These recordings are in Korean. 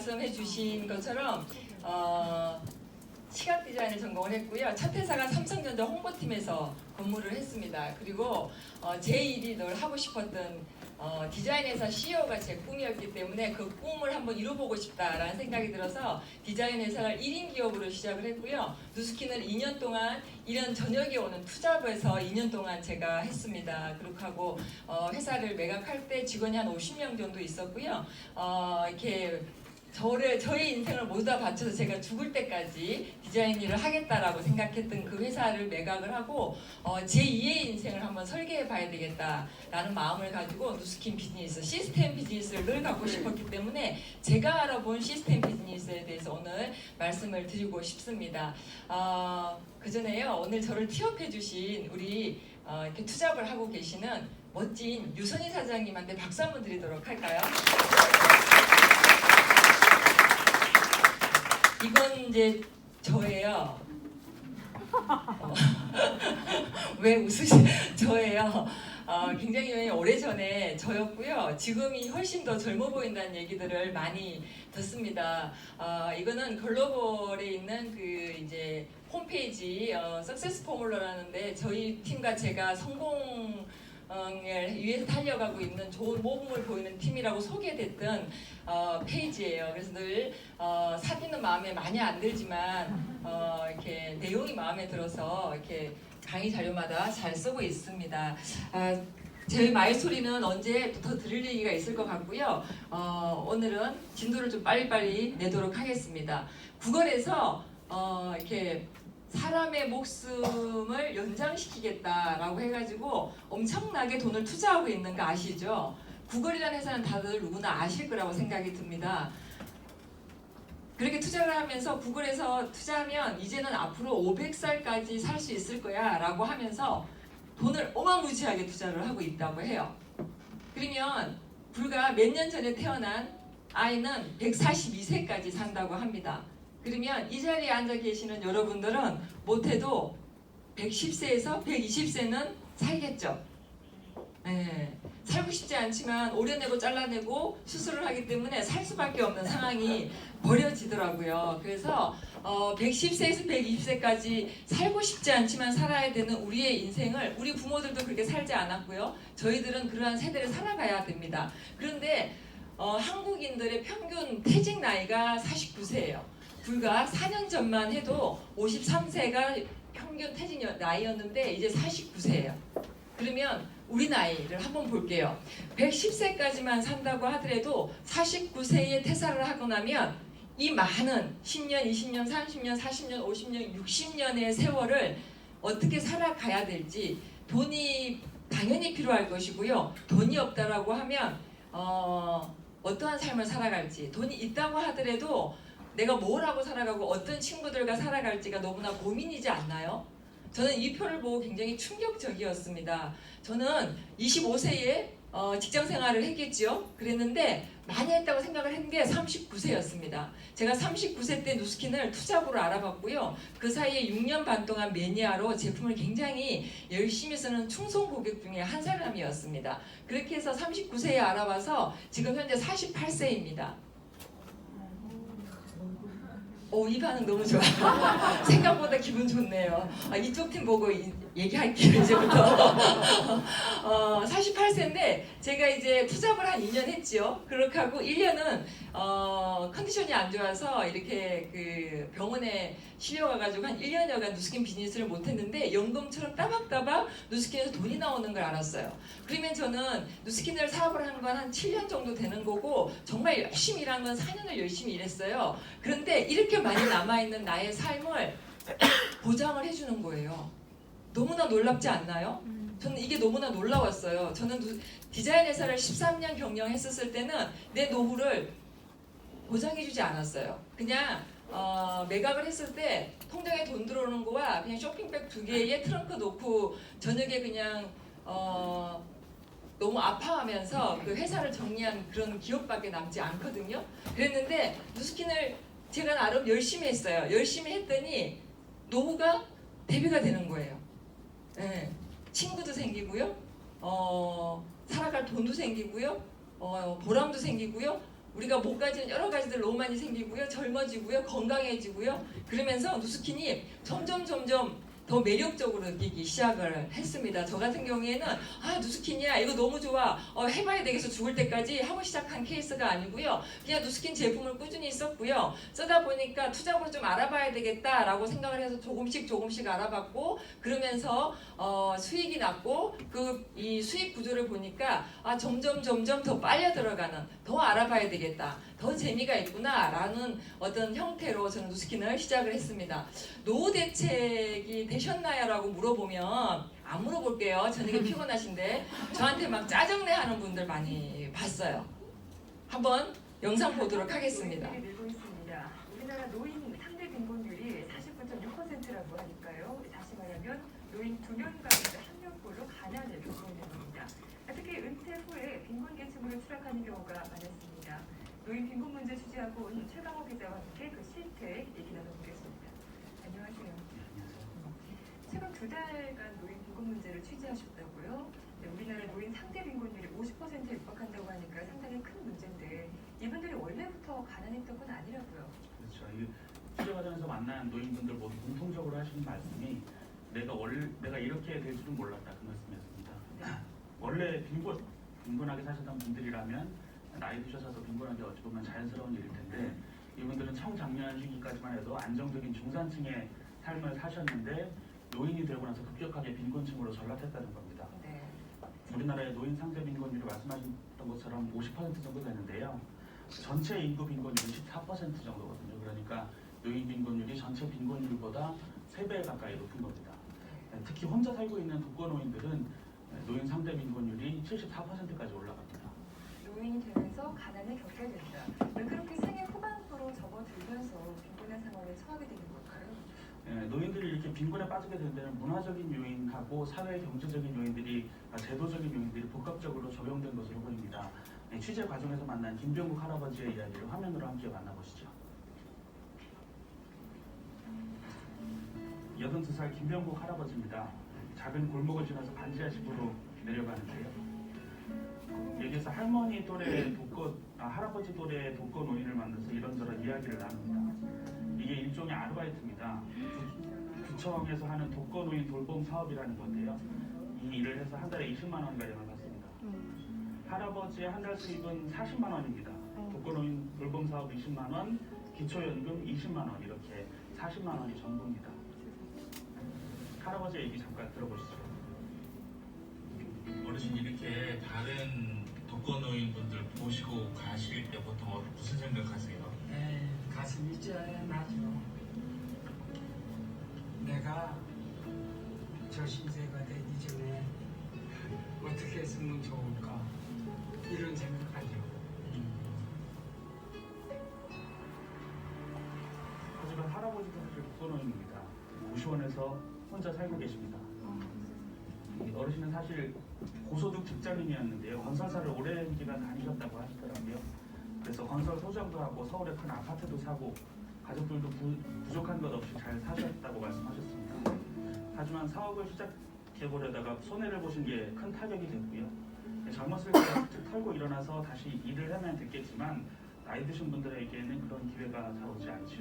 말씀해 주신 것처럼 시각 디자인을 전공을 했고요. 첫 회사가 삼성전자 홍보팀에서 근무를 했습니다. 그리고 제 일이 늘 하고 싶었던 디자인 회사 CEO가 제 꿈이었기 때문에 그 꿈을 한번 이뤄보고 싶다라는 생각이 들어서 디자인 회사를 1인 기업으로 시작을 했고요. 누스킨을 2년 동안 이런 저녁에 오는 투잡에서 2년 동안 제가 했습니다. 그렇게 하고 회사를 매각할 때 직원이 한 50명 정도 있었고요. 이렇게 저의 인생을 모두 다 바쳐서 제가 죽을 때까지 디자인 일을 하겠다라고 생각했던 그 회사를 매각을 하고 제2의 인생을 한번 설계해 봐야 되겠다라는 마음을 가지고 누스킨 비즈니스, 시스템 비즈니스를 늘 갖고 싶었기 때문에 제가 알아본 시스템 비즈니스에 대해서 오늘 말씀을 드리고 싶습니다. 그 전에요, 오늘 저를 티업해 주신 우리 이렇게 투잡을 하고 계시는 멋진 유선희 사장님한테 박수 한번 드리도록 할까요? 이건 이제 저예요. 왜 저예요. 굉장히 오래전에 저였고요. 지금이 훨씬 더 젊어 보인다는 얘기들을 많이 듣습니다. 이거는 글로벌에 있는 그 이제 홈페이지 석세스 포뮬러라는데 저희 팀과 제가 성공을 위해서 달려가고 있는 좋은 모범을 보이는 팀이라고 소개됐던 페이지예요. 그래서 늘 사진은 마음에 많이 안 들지만 이렇게 내용이 마음에 들어서 이렇게 강의 자료마다 잘 쓰고 있습니다. 제 말소리는 언제부터 들을 얘기가 있을 것 같고요. 오늘은 진도를 좀 빨리빨리 내도록 하겠습니다. 구글에서 이렇게 사람의 목숨을 연장시키겠다라고 해가지고 엄청나게 돈을 투자하고 있는 거 아시죠? 구글이라는 회사는 다들 누구나 아실 거라고 생각이 듭니다. 그렇게 투자를 하면서 구글에서 투자하면 이제는 앞으로 500살까지 살 수 있을 거야 라고 하면서 돈을 어마무지하게 투자를 하고 있다고 해요. 그러면 불과 몇 년 전에 태어난 아이는 142세까지 산다고 합니다. 그러면 이 자리에 앉아 계시는 여러분들은 못해도 110세에서 120세는 살겠죠. 네. 살고 싶지 않지만 오려내고 잘라내고 수술을 하기 때문에 살 수밖에 없는 상황이 벌어지더라고요. 그래서 110세에서 120세까지 살고 싶지 않지만 살아야 되는 우리의 인생을 우리 부모들도 그렇게 살지 않았고요. 저희들은 그러한 세대를 살아가야 됩니다. 그런데 한국인들의 평균 퇴직 나이가 49세예요. 불과 4년 전만 해도 53세가 평균 퇴직 나이였는데 이제 49세예요. 그러면 우리 나이를 한번 볼게요. 110세까지만 산다고 하더라도 49세에 퇴사를 하고 나면 이 많은 10년, 20년, 30년, 40년, 50년, 60년의 세월을 어떻게 살아가야 될지 돈이 당연히 필요할 것이고요. 돈이 없다라고 하면 어떠한 삶을 살아갈지, 돈이 있다고 하더라도 내가 뭘 하고 살아가고 어떤 친구들과 살아갈지가 너무나 고민이지 않나요? 저는 이 표를 보고 굉장히 충격적이었습니다. 저는 25세에 직장 생활을 했겠지요. 그랬는데 많이 했다고 생각을 한 게 39세였습니다. 제가 39세 때 누스킨을 투잡으로 알아봤고요. 그 사이에 6년 반 동안 매니아로 제품을 굉장히 열심히 쓰는 충성 고객 중에 한 사람이었습니다. 그렇게 해서 39세에 알아봐서 지금 현재 48세입니다. 이 반응 너무 좋아요. 생각보다 기분 좋네요. 이쪽 팀 보고 얘기할게요, 이제부터. 48세인데 제가 이제 투잡을 한 2년 했지요. 그렇게 하고 1년은 컨디션이 안 좋아서 이렇게 그 병원에 실려가가지고 한 1년여간 누스킨 비즈니스를 못했는데 연금처럼 따박따박 누스킨에서 돈이 나오는 걸 알았어요. 그러면 저는 누스킨을 사업을 한 건 한 7년 정도 되는 거고 정말 열심히 일한 건 4년을 열심히 일했어요. 그런데 이렇게 많이 남아있는 나의 삶을 보장을 해주는 거예요. 너무나 놀랍지 않나요? 저는 이게 너무나 놀라웠어요. 저는 디자인 회사를 13년 경영했었을 때는 내 노후를 보장해주지 않았어요. 그냥 매각을 했을 때 통장에 돈 들어오는 거와 그냥 쇼핑백 2개에 트렁크 놓고 저녁에 그냥 너무 아파하면서 그 회사를 정리한 그런 기억밖에 남지 않거든요. 그랬는데 누스킨을 제가 나름 열심히 했어요. 열심히 했더니 노후가 대비가 되는 거예요. 네. 친구도 생기고요. 살아갈 돈도 생기고요. 보람도 생기고요. 우리가 못 가지는 여러 가지들 너무 많이 생기고요. 젊어지고요. 건강해지고요. 그러면서 누스킨이 점점 더 매력적으로 느끼기 시작을 했습니다. 저 같은 경우에는 누스킨이야 이거 너무 좋아 해봐야 되겠어 죽을 때까지 하고 시작한 케이스가 아니고요. 그냥 누스킨 제품을 꾸준히 썼고요. 쓰다 보니까 투자로 좀 알아봐야 되겠다라고 생각을 해서 조금씩 알아봤고 그러면서 수익이 났고 이 수익 구조를 보니까 점점 더 빨려 들어가는 더 알아봐야 되겠다. 더 재미가 있구나라는 어떤 형태로 저는 누스킨을 시작을 했습니다. 노후 대책이 되셨나요? 라고 물어보면 안 물어볼게요. 저녁에 피곤하신데 저한테 막 짜증내 하는 분들 많이 봤어요. 한번 영상 보도록 하겠습니다. 늘고 있습니다. 우리나라 노인 상대 빈곤율이 49.6%라고 하니까요. 다시 말하면 노인 2명 가운데 1명꼴로 가난을 겪고 있는 겁니다. 특히 은퇴 후에 빈곤 계층으로 추락하는 경우가 많았습니다. 노인 빈곤 문제 취재하고 온 최강호 기자와 함께 그 실태 얘기 나눠보겠습니다. 안녕하세요. 최근 2달간 노인 빈곤 문제를 취재하셨다고요? 네, 우리나라 노인 상대 빈곤율이 50%에 육박한다고 하니까 상당히 큰 문제인데 이분들이 원래부터 가난했던 건 아니라고요? 그렇죠. 이 취재 과정에서 만난 노인분들 모두 공통적으로 하시는 말씀이 내가 이렇게 될 줄은 몰랐다 그 말씀이었습니다. 네. 원래 빈곤하게 사셨던 분들이라면 나이 드셔서 빈곤한 게 어찌 보면 자연스러운 일일 텐데 이분들은 청장년 시기까지만 해도 안정적인 중산층의 삶을 사셨는데 노인이 되고 나서 급격하게 빈곤층으로 전락했다는 겁니다. 네. 우리나라의 노인 상대 빈곤율이 말씀하셨던 것처럼 50% 정도 되는데요. 전체 인구 빈곤율이 14% 정도거든요. 그러니까 노인 빈곤율이 전체 빈곤율보다 3배 가까이 높은 겁니다. 특히 혼자 살고 있는 독거노인들은 노인 상대 빈곤율이 74%까지 올라갑니다. 노인이 되면서 가난을 겪게 된다. 왜 그렇게 생애 후반부로 접어들면서 빈곤한 상황에 처하게 되는 걸까요? 노인들이 이렇게 빈곤에 빠지게 된 데는 문화적인 요인하고 사회 경제적인 요인들이 제도적인 요인들이 복합적으로 적용된 것으로 보입니다. 취재 과정에서 만난 김병국 할아버지의 이야기를 화면으로 함께 만나보시죠. 82살 김병국 할아버지입니다. 작은 골목을 지나서 반지하 집으로 내려가는데요. 여기서 할머니 또래 할아버지 또래 독거노인을 만나서 이런저런 이야기를 나눕니다. 이게 일종의 아르바이트입니다. 구청에서 하는 독거노인 돌봄 사업이라는 건데요. 이 일을 해서 한 달에 20만 원 가량을 받습니다. 할아버지의 한 달 수입은 40만 원입니다. 독거노인 돌봄 사업 20만 원, 기초연금 20만 원 이렇게 40만 원이 전부입니다. 할아버지의 얘기 잠깐 들어보시죠. 어르신 이렇게 다른 독거노인분들 보시고 가실 때 보통 무슨 생각하세요? 가슴이 짠하죠. 내가 저 신세가 되기 전에 어떻게 했으면 좋을까 이런 생각하죠. 하지만 할아버지도 사실 독거노인입니다. 우시원에서 혼자 살고 계십니다. 어르신은 사실 고소득 직장인이었는데요. 건설사를 오랜 기간 다니셨다고 하시더라고요. 그래서 건설 소장도 하고 서울에 큰 아파트도 사고 가족들도 부족한 것 없이 잘 사셨다고 말씀하셨습니다. 하지만 사업을 시작해보려다가 손해를 보신 게 큰 타격이 됐고요. 젊었을 때 직접 털고 일어나서 다시 일을 하면 됐겠지만 나이 드신 분들에게는 그런 기회가 잘 오지 않죠.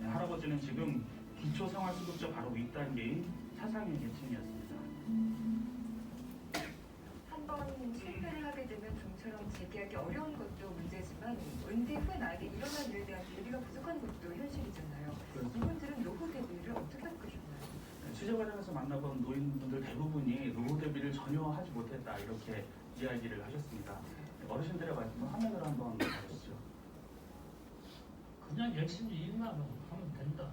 할아버지는 지금 기초생활수급자 바로 윗단계인 차상위 계층이었습니다. 한번 실패를 하게 되면 좀처럼 재기하기 어려운 것도 문제지만 은퇴 후에 나에게 일어난 일에 대한 대비가 부족한 것도 현실이잖아요. 그렇죠. 이분들은 노후 대비를 어떻게 하고 계셨나요? 취재 과정에서 만나본 노인분들 대부분이 노후 대비를 전혀 하지 못했다 이렇게 이야기를 하셨습니다. 어르신들의 말씀을 화면으로 한번 보시죠. 그냥 열심히 일만 하면 된다.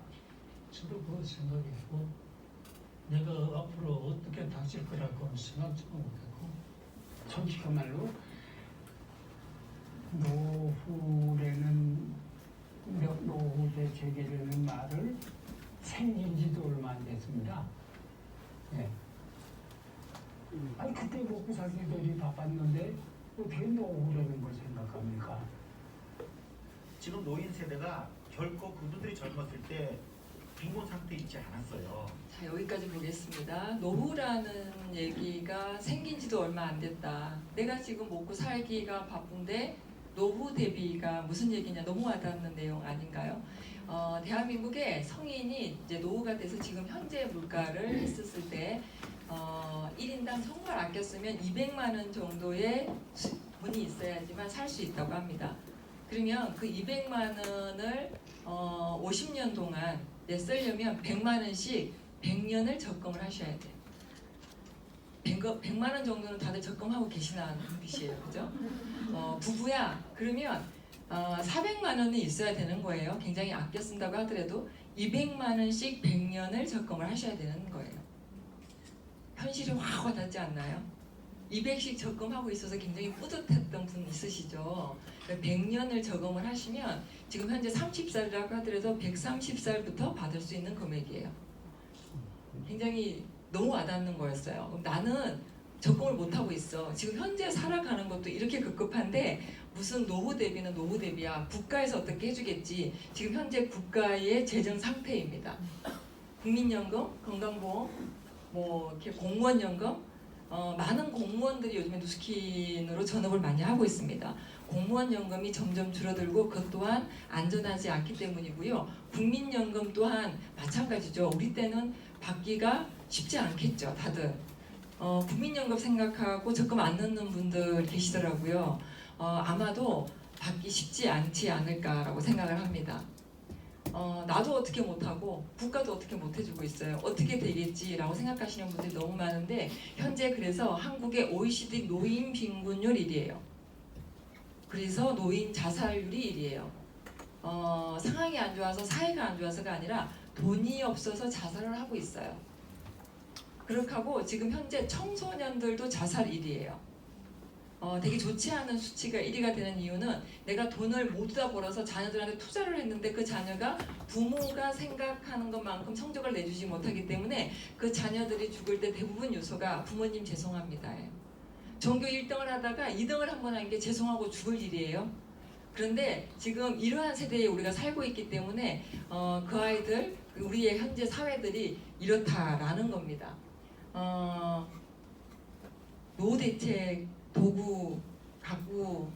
저도 그런 생각이고 내가 앞으로 어떻게 다칠 거라고 생각도 못하고 솔직한 말로 노후라는 노후 대책이라는 말을 생긴 지도 얼마 안 됐습니다. 예. 아니 그때 먹고 살기들이 바빴는데 어떻게 노후라는 걸 생각합니까? 지금 노인 세대가 결코 그분들이 젊었을 때 빈곤 상태에 있지 않았어요. 자, 여기까지 보겠습니다. 노후라는 얘기가 생긴 지도 얼마 안 됐다. 내가 지금 먹고 살기가 바쁜데 노후 대비가 무슨 얘기냐 너무 와닿는 내용 아닌가요? 대한민국의 성인이 이제 노후가 돼서 지금 현재 물가를 했었을 때 1인당 정말 아꼈으면 200만 원 정도의 돈이 있어야지만 살 수 있다고 합니다. 그러면 그 200만 원을 50년 동안 쓰려면 100만 원씩 100년을 적금을 하셔야 돼요. 100만 원 정도는 다들 적금하고 계시나 뜻이에요. 그죠? 부부야 그러면 400만 원은 있어야 되는 거예요. 굉장히 아껴 쓴다고 하더라도 200만 원씩 100년을 적금을 하셔야 되는 거예요. 현실이 확 와닿지 않나요? 200씩 적금하고 있어서 굉장히 뿌듯했던 분 있으시죠? 100년을 적금을 하시면 지금 현재 30살이라고 하더라도 130살부터 받을 수 있는 금액이에요. 굉장히 너무 와닿는 거였어요. 그럼 나는 적금을 못하고 있어. 지금 현재 살아가는 것도 이렇게 급급한데 무슨 노후 대비는 노후 대비야. 국가에서 어떻게 해주겠지. 지금 현재 국가의 재정 상태입니다. 국민연금, 건강보험, 뭐 이렇게 공무원연금, 많은 공무원들이 요즘에 누스킨으로 전업을 많이 하고 있습니다. 공무원연금이 점점 줄어들고 그것 또한 안전하지 않기 때문이고요. 국민연금 또한 마찬가지죠. 우리 때는 받기가 쉽지 않겠죠, 다들. 국민연금 생각하고 적금 안 넣는 분들 계시더라고요. 아마도 받기 쉽지 않지 않을까라고 생각을 합니다. 나도 어떻게 못하고 국가도 어떻게 못해주고 있어요. 어떻게 되겠지라고 생각하시는 분들이 너무 많은데 현재 그래서 한국의 OECD 노인 빈곤율 1위예요. 그래서 노인 자살률이 1위예요. 상황이 안 좋아서 사회가 안 좋아서가 아니라 돈이 없어서 자살을 하고 있어요. 그렇게 하고 지금 현재 청소년들도 자살 1위예요. 되게 좋지 않은 수치가 1위가 되는 이유는 내가 돈을 모두 다 벌어서 자녀들한테 투자를 했는데 그 자녀가 부모가 생각하는 것만큼 성적을 내주지 못하기 때문에 그 자녀들이 죽을 때 대부분 요소가 부모님 죄송합니다. 전교 1등을 하다가 2등을 한 번 한 게 죄송하고 죽을 일이에요. 그런데 지금 이러한 세대에 우리가 살고 있기 때문에 그 아이들, 우리의 현재 사회들이 이렇다라는 겁니다. 노후 대책 도구 갖고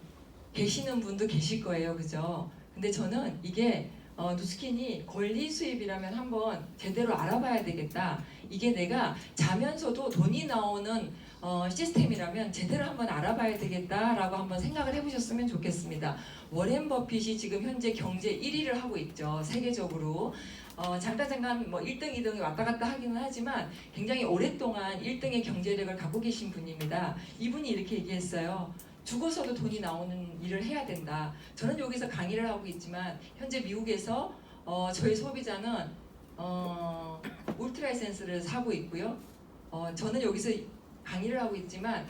계시는 분도 계실 거예요. 그죠? 근데 저는 이게 누스킨이 권리 수입이라면 한번 제대로 알아봐야 되겠다. 이게 내가 자면서도 돈이 나오는 시스템이라면 제대로 한번 알아봐야 되겠다라고 한번 생각을 해보셨으면 좋겠습니다. 워렌 버핏이 지금 현재 경제 1위를 하고 있죠. 세계적으로. 잠깐 뭐 1등, 2등이 왔다 갔다 하기는 하지만 굉장히 오랫동안 1등의 경제력을 갖고 계신 분입니다. 이분이 이렇게 얘기했어요. 죽어서도 돈이 나오는 일을 해야 된다. 저는 여기서 강의를 하고 있지만 현재 미국에서 저희 소비자는 울트라 에센스를 사고 있고요. 저는 여기서 강의를 하고 있지만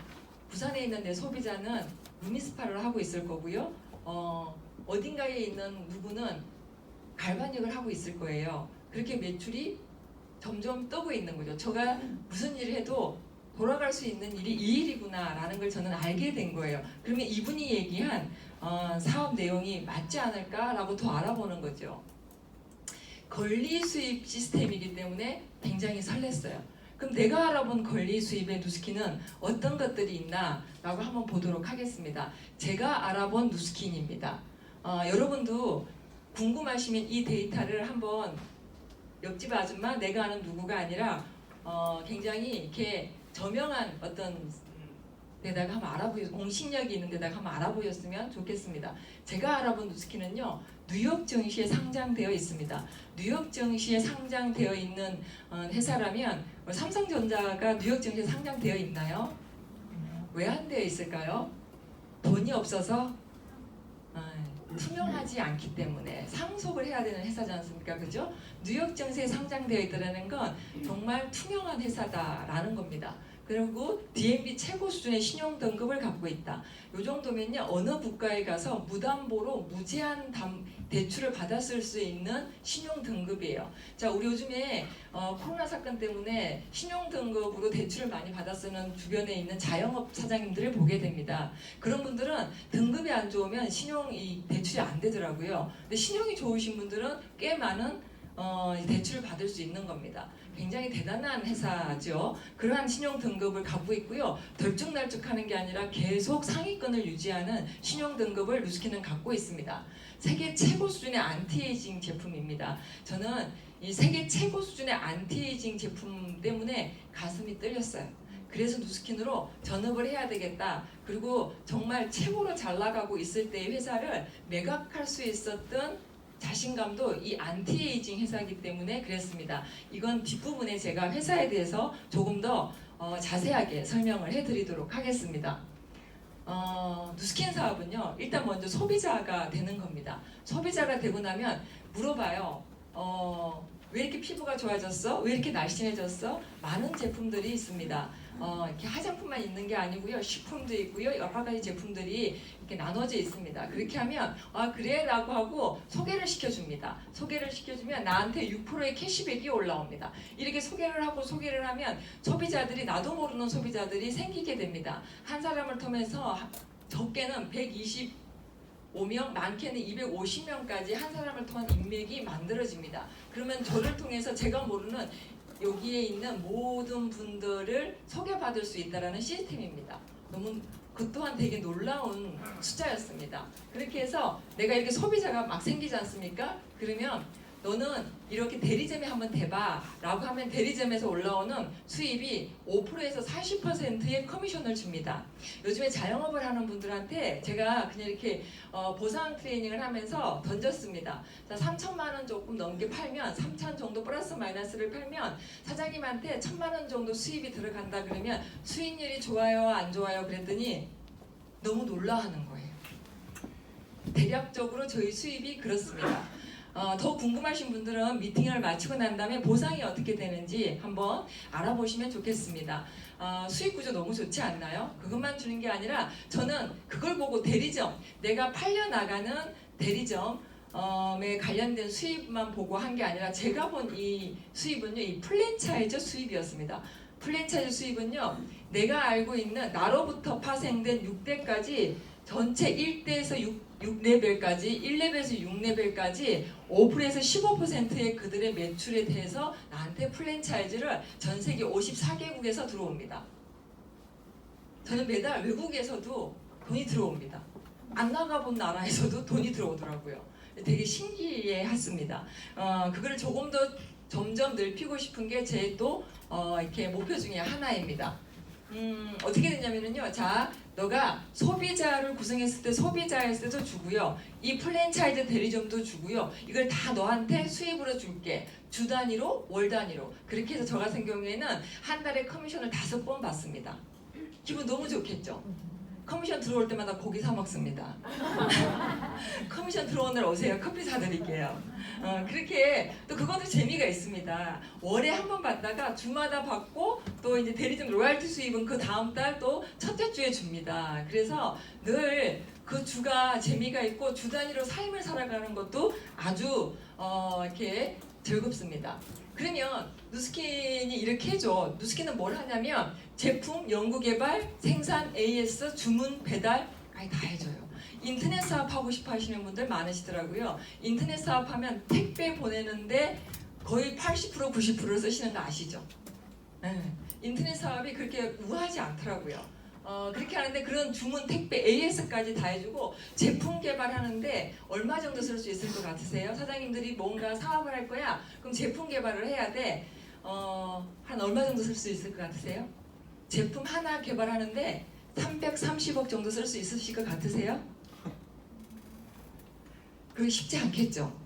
부산에 있는 내 소비자는 루미스파를 하고 있을 거고요. 어딘가에 있는 누구는 갈반역을 하고 있을 거예요. 그렇게 매출이 점점 뜨고 있는 거죠. 제가 무슨 일을 해도 돌아갈 수 있는 일이 이 일이구나라는 걸 저는 알게 된 거예요. 그러면 이분이 얘기한 사업 내용이 맞지 않을까라고 더 알아보는 거죠. 권리 수입 시스템이기 때문에 굉장히 설렜어요. 그럼 내가 알아본 권리 수입의 누스킨은 어떤 것들이 있나라고 한번 보도록 하겠습니다. 제가 알아본 누스킨입니다. 여러분도 궁금하시면 이 데이터를 한번 옆집 아줌마 내가 아는 누구가 아니라 굉장히 이렇게 저명한 어떤 데다가 한번 공신력이 있는 데다가 한번 알아보셨으면 좋겠습니다. 제가 알아본 누스킨은요, 뉴욕 증시에 상장되어 있습니다. 뉴욕 증시에 상장되어 있는 회사라면 삼성전자가 뉴욕 증시에 상장되어 있나요? 왜 안 되어 있을까요? 돈이 없어서 투명하지 않기 때문에 상속을 해야 되는 회사지 않습니까? 그죠? 뉴욕 증시에 상장되어 있다는 건 정말 투명한 회사다라는 겁니다. 그리고 DNB 최고 수준의 신용 등급을 갖고 있다. 이 정도면요, 어느 국가에 가서 무담보로 무제한 대출을 받았을 수 있는 신용 등급이에요. 자, 우리 요즘에 코로나 사건 때문에 신용 등급으로 대출을 많이 받아 쓰는 주변에 있는 자영업 사장님들을 보게 됩니다. 그런 분들은 등급이 안 좋으면 대출이 안 되더라고요. 근데 신용이 좋으신 분들은 꽤 많은 대출을 받을 수 있는 겁니다. 굉장히 대단한 회사죠. 그러한 신용 등급을 갖고 있고요. 덜쭉날쭉하는 게 아니라 계속 상위권을 유지하는 신용 등급을 누스킨은 갖고 있습니다. 세계 최고 수준의 안티에이징 제품입니다. 저는 이 세계 최고 수준의 안티에이징 제품 때문에 가슴이 떨렸어요. 그래서 누스킨으로 전업을 해야 되겠다. 그리고 정말 최고로 잘 나가고 있을 때의 회사를 매각할 수 있었던 자신감도 이 안티에이징 회사이기 때문에 그랬습니다. 이건 뒷부분에 제가 회사에 대해서 조금 더 자세하게 설명을 해드리도록 하겠습니다. 누스킨 사업은요, 일단 먼저 소비자가 되는 겁니다. 소비자가 되고 나면 물어봐요. 왜 이렇게 피부가 좋아졌어? 왜 이렇게 날씬해졌어? 많은 제품들이 있습니다. 이렇게 화장품만 있는 게 아니고요. 식품도 있고요. 여러 가지 제품들이 이렇게 나눠져 있습니다. 그렇게 하면 그래 라고 하고 소개를 시켜줍니다. 소개를 시켜주면 나한테 6%의 캐시백이 올라옵니다. 이렇게 소개를 하고 소개를 하면 소비자들이 나도 모르는 소비자들이 생기게 됩니다. 한 사람을 통해서 적게는 125명, 많게는 250명까지 한 사람을 통한 인맥이 만들어집니다. 그러면 저를 통해서 제가 모르는 여기에 있는 모든 분들을 소개받을 수 있다는 시스템입니다. 너무 그 또한 되게 놀라운 숫자였습니다. 그렇게 해서 내가 이렇게 소비자가 막 생기지 않습니까? 그러면 너는 이렇게 대리점에 한번 대봐 라고 하면 대리점에서 올라오는 수입이 5%에서 40%의 커미션을 줍니다. 요즘에 자영업을 하는 분들한테 제가 그냥 이렇게 보상 트레이닝을 하면서 던졌습니다. 자, 3천만 원 조금 넘게 팔면 3천 정도 플러스 마이너스를 팔면 사장님한테 1,000만 원 정도 수입이 들어간다 그러면 수익률이 좋아요 안 좋아요 그랬더니 너무 놀라하는 거예요. 대략적으로 저희 수입이 그렇습니다. 더 궁금하신 분들은 미팅을 마치고 난 다음에 보상이 어떻게 되는지 한번 알아보시면 좋겠습니다. 수익 구조 너무 좋지 않나요? 그것만 주는 게 아니라 저는 그걸 보고 대리점, 내가 팔려나가는 대리점에 관련된 수입만 보고 한 게 아니라 제가 본 이 수입은요, 이 프랜차이즈 수입이었습니다. 프랜차이즈 수입은요, 내가 알고 있는 나로부터 파생된 6대까지 전체 1대에서 6레벨까지 1레벨에서 6레벨까지 5%에서 15%의 그들의 매출에 대해서 나한테 프랜차이즈를 전 세계 54개국에서 들어옵니다. 저는 매달 외국에서도 돈이 들어옵니다. 안 나가본 나라에서도 돈이 들어오더라고요. 되게 신기해했습니다. 그거를 조금 더 점점 넓히고 싶은 게 제 또 이렇게 목표 중에 하나입니다. 어떻게 되냐면요. 자, 너가 소비자를 구성했을 때 소비자였을 때도 주고요. 이 프랜차이즈 대리점도 주고요. 이걸 다 너한테 수입으로 줄게. 주 단위로, 월 단위로. 그렇게 해서 저 같은 경우에는 한 달에 커미션을 5번 받습니다. 기분 너무 좋겠죠? 커미션 들어올 때마다 고기 사 먹습니다. 커미션 들어오는 날 오세요. 커피 사드릴게요. 그렇게 또 그것도 재미가 있습니다. 월에 한 번 받다가 주마다 받고 또 이제 대리점 로얄티 수입은 그 다음 달 또 첫째 주에 줍니다. 그래서 늘 그 주가 재미가 있고 주 단위로 삶을 살아가는 것도 아주 이렇게 즐겁습니다. 그러면 누스킨이 이렇게 해줘. 누스킨은 뭘 하냐면 제품, 연구개발, 생산, AS, 주문, 배달까지 다 해줘요. 인터넷 사업하고 싶어 하시는 분들 많으시더라고요. 인터넷 사업하면 택배 보내는데 거의 80% 90%를 쓰시는 거 아시죠? 네. 인터넷 사업이 그렇게 우아하지 않더라고요. 그렇게 하는데 그런 주문, 택배, AS까지 다 해주고 제품 개발하는데 얼마 정도 쓸 수 있을 것 같으세요? 사장님들이 뭔가 사업을 할 거야? 그럼 제품 개발을 해야 돼. 한 얼마 정도 쓸 수 있을 것 같으세요? 제품 하나 개발하는데 330억 정도 쓸 수 있으실 것 같으세요? 그게 쉽지 않겠죠?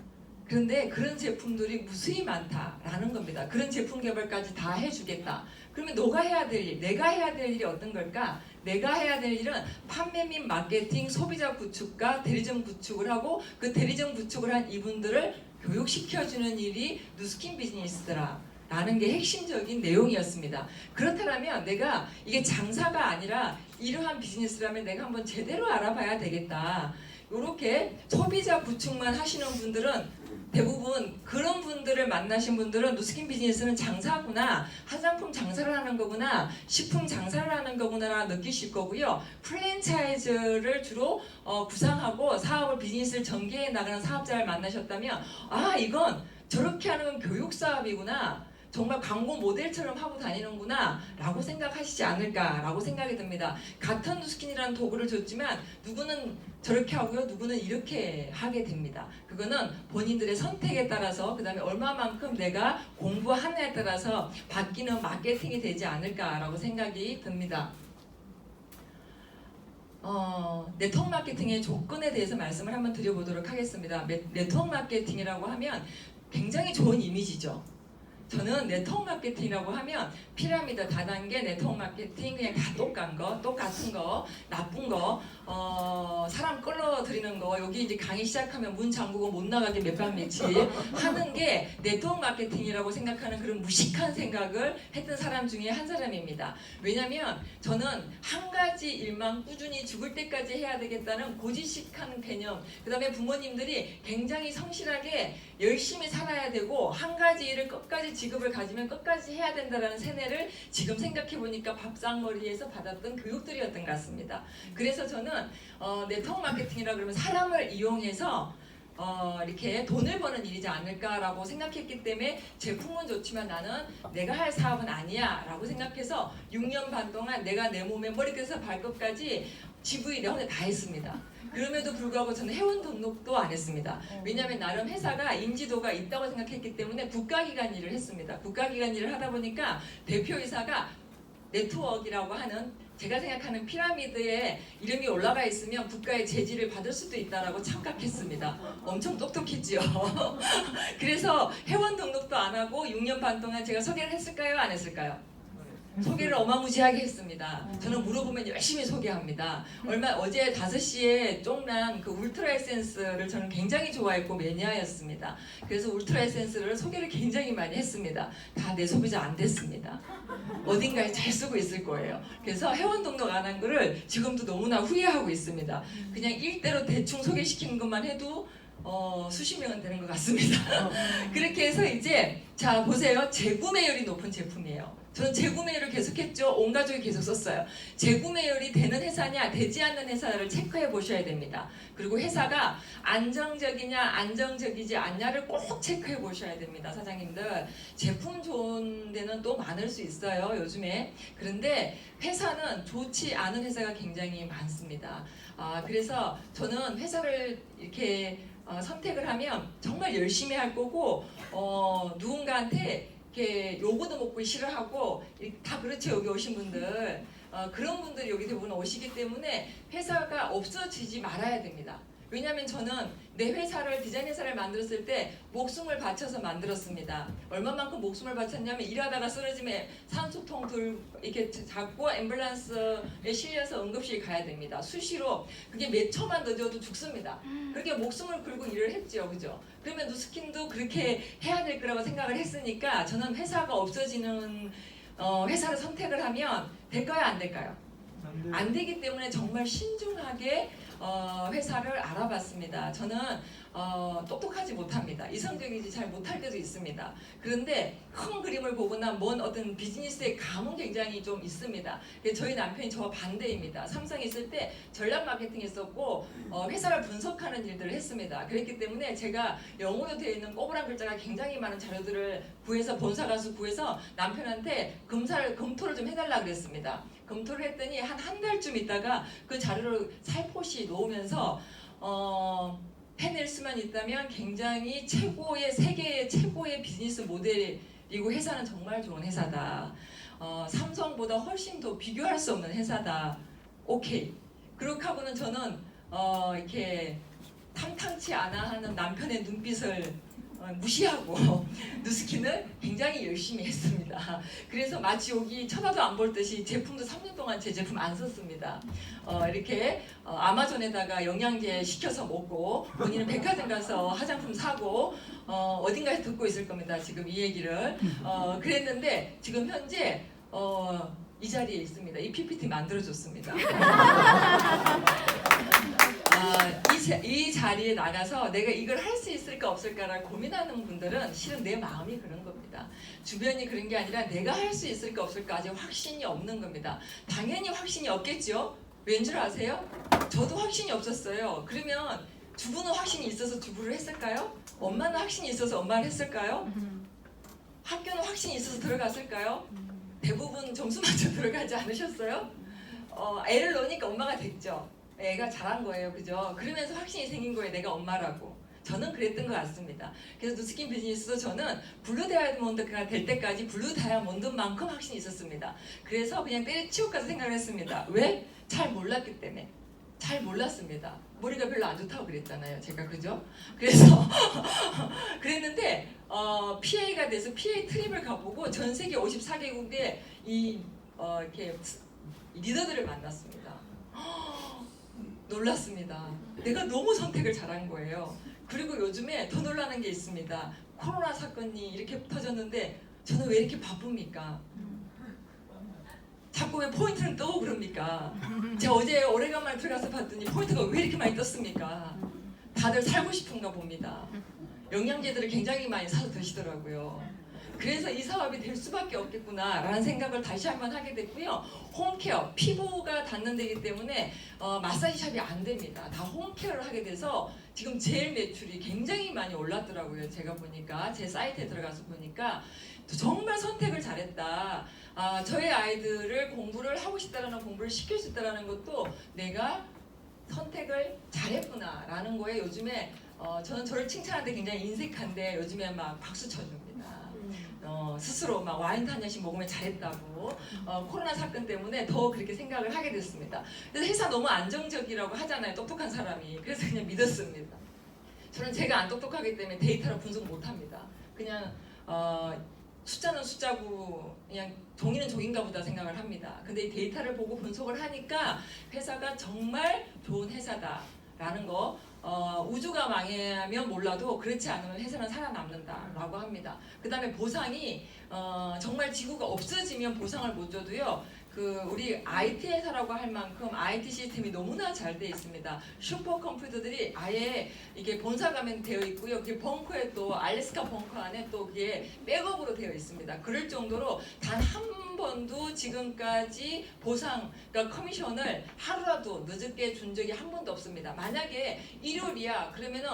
그런데 그런 제품들이 무수히 많다라는 겁니다. 그런 제품 개발까지 다 해주겠다. 그러면 너가 해야 될 일, 내가 해야 될 일이 어떤 걸까? 내가 해야 될 일은 판매 및 마케팅, 소비자 구축과 대리점 구축을 하고 그 대리점 구축을 한 이분들을 교육시켜주는 일이 누스킨 비즈니스더라 라는 게 핵심적인 내용이었습니다. 그렇다면 내가 이게 장사가 아니라 이러한 비즈니스라면 내가 한번 제대로 알아봐야 되겠다. 이렇게 소비자 구축만 하시는 분들은 대부분 그런 분들을 만나신 분들은 누스킨 비즈니스는 장사구나, 화장품 장사를 하는 거구나, 식품 장사를 하는 거구나 느끼실 거고요. 프랜차이즈를 주로 구상하고 사업을 비즈니스를 전개해 나가는 사업자를 만나셨다면 아 이건 저렇게 하는 건 교육 사업이구나, 정말 광고 모델처럼 하고 다니는구나 라고 생각하시지 않을까 라고 생각이 듭니다. 같은 누스킨이라는 도구를 줬지만 누구는 저렇게 하고요, 누구는 이렇게 하게 됩니다. 그거는 본인들의 선택에 따라서, 그 다음에 얼마만큼 내가 공부하느냐에 따라서 바뀌는 마케팅이 되지 않을까 라고 생각이 듭니다. 네트워크 마케팅의 조건에 대해서 말씀을 한번 드려보도록 하겠습니다. 네트워크 마케팅이라고 하면 굉장히 좋은 이미지죠. 저는 네트워크 마케팅이라고 하면 피라미드 다단계 네트워크 마케팅 그냥 다 똑같은 거, 나쁜 거, 사람 끌어들이는 거, 여기 이제 강의 시작하면 문 잠그고 못 나가게 몇 박 며칠 하는 게 네트워크 마케팅이라고 생각하는 그런 무식한 생각을 했던 사람 중에 한 사람입니다. 왜냐면 저는 한 가지 일만 꾸준히 죽을 때까지 해야 되겠다는 고지식한 개념, 그 다음에 부모님들이 굉장히 성실하게 열심히 살아야 되고 한 가지 일을 끝까지 직업을 가지면 끝까지 해야 된다는 세뇌를 지금 생각해보니까 밥상머리에서 받았던 교육들이었던 것 같습니다. 그래서 저는 네트워크 마케팅이라 그러면 사람을 이용해서 이렇게 돈을 버는 일이지 않을까라고 생각했기 때문에 제품은 좋지만 나는 내가 할 사업은 아니야 라고 생각해서 6년 반 동안 내가 내 몸에 머리끝에서 발끝까지 GV 내가 혼자 다 했습니다. 그럼에도 불구하고 저는 회원 등록도 안 했습니다. 왜냐하면 나름 회사가 인지도가 있다고 생각했기 때문에 국가기관 일을 했습니다. 국가기관 일을 하다 보니까 대표이사가 네트워크라고 하는 제가 생각하는 피라미드에 이름이 올라가 있으면 국가의 제지를 받을 수도 있다라고 착각했습니다. 엄청 똑똑했죠. 그래서 회원 등록도 안 하고 6년 반 동안 제가 소개를 했을까요? 안 했을까요? 소개를 어마무지하게 했습니다. 저는 물어보면 열심히 소개합니다. 어제 5시에 쫑난 그 울트라 에센스를 저는 굉장히 좋아했고 매니아였습니다. 그래서 울트라 에센스를 소개를 굉장히 많이 했습니다. 다 내 소비자 안 됐습니다. 어딘가에 잘 쓰고 있을 거예요. 그래서 회원 등록 안 한 거를 지금도 너무나 후회하고 있습니다. 그냥 일대로 대충 소개시키는 것만 해도 수십 명은 되는 것 같습니다. 그렇게 해서 이제 자 보세요. 재구매율이 높은 제품이에요. 저는 재구매율을 계속했죠. 온 가족이 계속 썼어요. 재구매율이 되는 회사냐 되지 않는 회사를 체크해 보셔야 됩니다. 그리고 회사가 안정적이냐 안정적이지 않냐를 꼭 체크해 보셔야 됩니다. 사장님들 제품 좋은 데는 또 많을 수 있어요. 요즘에. 그런데 회사는 좋지 않은 회사가 굉장히 많습니다. 그래서 저는 회사를 이렇게 선택을 하면 정말 열심히 할 거고 누군가한테 이렇게 요거도 먹고 싫어하고 다 그렇죠. 여기 오신 분들 그런 분들이 여기 대부분 오시기 때문에 회사가 없어지지 말아야 됩니다. 왜냐하면 저는 내 회사를 디자인 회사를 만들었을 때 목숨을 바쳐서 만들었습니다. 얼마만큼 목숨을 바쳤냐면 일하다가 쓰러지면 산소통 이렇게 잡고 앰뷸런스에 실려서 응급실 가야 됩니다. 수시로 그게 몇 초만 늦어도 죽습니다. 그렇게 목숨을 걸고 일을 했죠, 그죠? 그러면 누스킨도 그렇게 해야 될 거라고 생각을 했으니까 저는 회사가 없어지는 회사를 선택을 하면 될까요, 안 될까요? 안 되기 때문에 정말 신중하게 회사를 알아봤습니다. 저는 똑똑하지 못합니다. 이성적이지 잘 못할 때도 있습니다. 그런데 큰 그림을 보거나 뭔 어떤 비즈니스의 감은 굉장히 좀 있습니다. 저희 남편이 저와 반대입니다. 삼성에 있을 때 전략 마케팅 했었고 회사를 분석하는 일들을 했습니다. 그렇기 때문에 제가 영어로 되어 있는 꼬부랑 글자가 굉장히 많은 자료들을 구해서 본사 가서 구해서 남편한테 검토를 좀 해달라 그랬습니다. 검토를 했더니 한 달쯤 있다가 그 자료를 살포시 놓으면서 해낼 수만 있다면 굉장히 세계의 최고의 비즈니스 모델이고 회사는 정말 좋은 회사다. 삼성보다 훨씬 더 비교할 수 없는 회사다. 오케이. 그렇게 하고는 저는 이렇게 탐탁치 않아 하는 남편의 눈빛을 무시하고 누스킨을 굉장히 열심히 했습니다. 그래서 마치 여기 쳐다도 안 볼 듯이 제품도 3년 동안 제 제품 안 썼습니다. 이렇게 아마존에다가 영양제 시켜서 먹고 본인은 백화점 가서 화장품 사고 어딘가에서 듣고 있을 겁니다. 지금 이 얘기를 그랬는데 지금 현재 이 자리에 있습니다. 이 PPT 만들어줬습니다. 이 이 자리에 나가서 내가 이걸 할 수 있을까 없을까라고 고민하는 분들은 실은 내 마음이 그런 겁니다. 주변이 그런 게 아니라 내가 할 수 있을까 없을까 아직 확신이 없는 겁니다. 당연히 확신이 없겠죠? 왠 줄 아세요? 저도 확신이 없었어요. 그러면 주부는 확신이 있어서 주부를 했을까요? 엄마는 확신이 있어서 엄마를 했을까요? 학교는 확신이 있어서 들어갔을까요? 대부분 점수 맞춰 들어가지 않으셨어요? 애를 놓으니까 엄마가 됐죠. 애가 잘한 거예요. 그죠? 그러면서 확신이 생긴 거예요. 내가 엄마라고. 저는 그랬던 것 같습니다. 그래서 누스킨 비즈니스도 저는 블루 다이아몬드가 될 때까지 블루 다이아몬드만큼 확신이 있었습니다. 그래서 그냥 때려치울까 생각을 했습니다. 왜? 잘 몰랐기 때문에. 잘 몰랐습니다. 머리가 별로 안 좋다고 그랬잖아요. 제가 그죠? 그래서 그랬는데 PA가 돼서 PA 트립을 가보고 전 세계 54개국의 이렇게 리더들을 만났습니다. 놀랐습니다. 내가 너무 선택을 잘한 거예요. 그리고 요즘에 더 놀라는 게 있습니다. 코로나 사건이 이렇게 터졌는데 저는 왜 이렇게 바쁩니까? 자꾸 왜 포인트는 뜨고 그럽니까? 제가 어제 오래간만에 들어가서 봤더니 포인트가 왜 이렇게 많이 떴습니까? 다들 살고 싶은가 봅니다. 영양제들을 굉장히 많이 사서 드시더라고요. 그래서 이 사업이 될 수밖에 없겠구나라는 생각을 다시 한번 하게 됐고요. 홈케어, 피부가 닿는 데이기 때문에 마사지샵이 안 됩니다. 다 홈케어를 하게 돼서 지금 제일 매출이 굉장히 많이 올랐더라고요. 제가 보니까 제 사이트에 들어가서 보니까 정말 선택을 잘했다. 저희 아이들을 공부를 하고 싶다라는 공부를 시킬 수 있다라는 것도 내가 선택을 잘했구나라는 거에 요즘에 저는 저를 칭찬하는데 굉장히 인색한데 요즘에 막 박수 쳐줍니다. 스스로 막 와인 한 잔씩 먹으면 잘했다고 코로나 사건 때문에 더 그렇게 생각을 하게 됐습니다. 그래서 회사 너무 안정적이라고 하잖아요. 똑똑한 사람이. 그래서 그냥 믿었습니다. 저는 제가 안 똑똑하기 때문에 데이터를 분석 못합니다. 그냥 숫자는 숫자고 그냥 종이는 종인가 보다 생각을 합니다. 근데 이 데이터를 보고 분석을 하니까 회사가 정말 좋은 회사다라는 거 우주가 망하면 몰라도 그렇지 않으면 회사는 살아남는다라고 합니다. 그 다음에 보상이 정말 지구가 없어지면 보상을 못 줘도요. 우리 IT 회사라고 할 만큼 IT 시스템이 너무나 잘 되어 있습니다. 슈퍼컴퓨터들이 아예 이게 본사가면 되어 있고요. 그게 벙커에 또 알래스카 벙커 안에 또 그게 백업으로 되어 있습니다. 그럴 정도로 단 한 번도 지금까지 보상, 그러니까 커미션을 하루라도 늦게 준 적이 한 번도 없습니다. 만약에 일요일이야 그러면은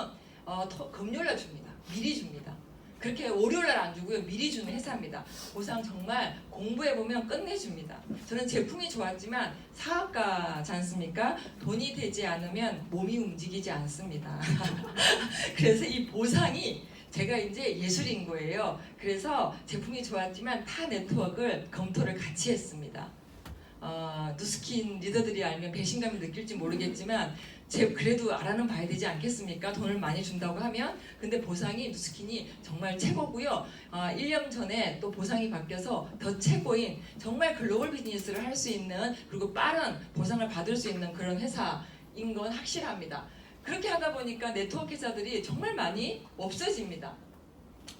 금요일날 줍니다. 미리 줍니다. 그렇게 월요일날 안 주고요. 미리 주는 회사입니다. 보상 정말 공부해보면 끝내줍니다. 저는 제품이 좋았지만 사업가지 않습니까? 돈이 되지 않으면 몸이 움직이지 않습니다. 그래서 이 보상이 제가 이제 예술인 거예요. 그래서 제품이 좋았지만 타 네트워크를 검토를 같이 했습니다. 누스킨 리더들이 알면 배신감을 느낄지 모르겠지만 그래도 알아는 봐야 되지 않겠습니까? 돈을 많이 준다고 하면. 근데 보상이 누스킨이 정말 최고고요. 1년 전에 또 보상이 바뀌어서 더 최고인 정말 글로벌 비즈니스를 할 수 있는 그리고 빠른 보상을 받을 수 있는 그런 회사인 건 확실합니다. 그렇게 하다 보니까 네트워크 회사들이 정말 많이 없어집니다.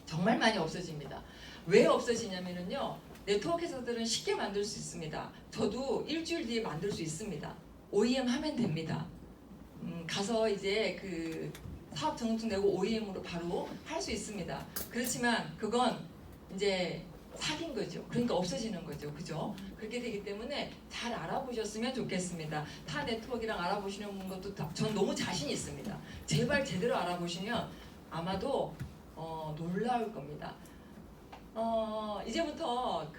정말 많이 없어집니다. 왜 없어지냐면요. 네트워크 회사들은 쉽게 만들 수 있습니다. 저도 일주일 뒤에 만들 수 있습니다. OEM 하면 됩니다. 가서 이제 그 사업 등록증 내고 OEM으로 바로 할 수 있습니다. 그렇지만 그건 이제 사귄 거죠. 그러니까 없어지는 거죠. 그죠? 그렇게 되기 때문에 잘 알아보셨으면 좋겠습니다. 타 네트워크랑 알아보시는 것도 전 너무 자신 있습니다. 제발 제대로 알아보시면 아마도 놀라울 겁니다. 이제부터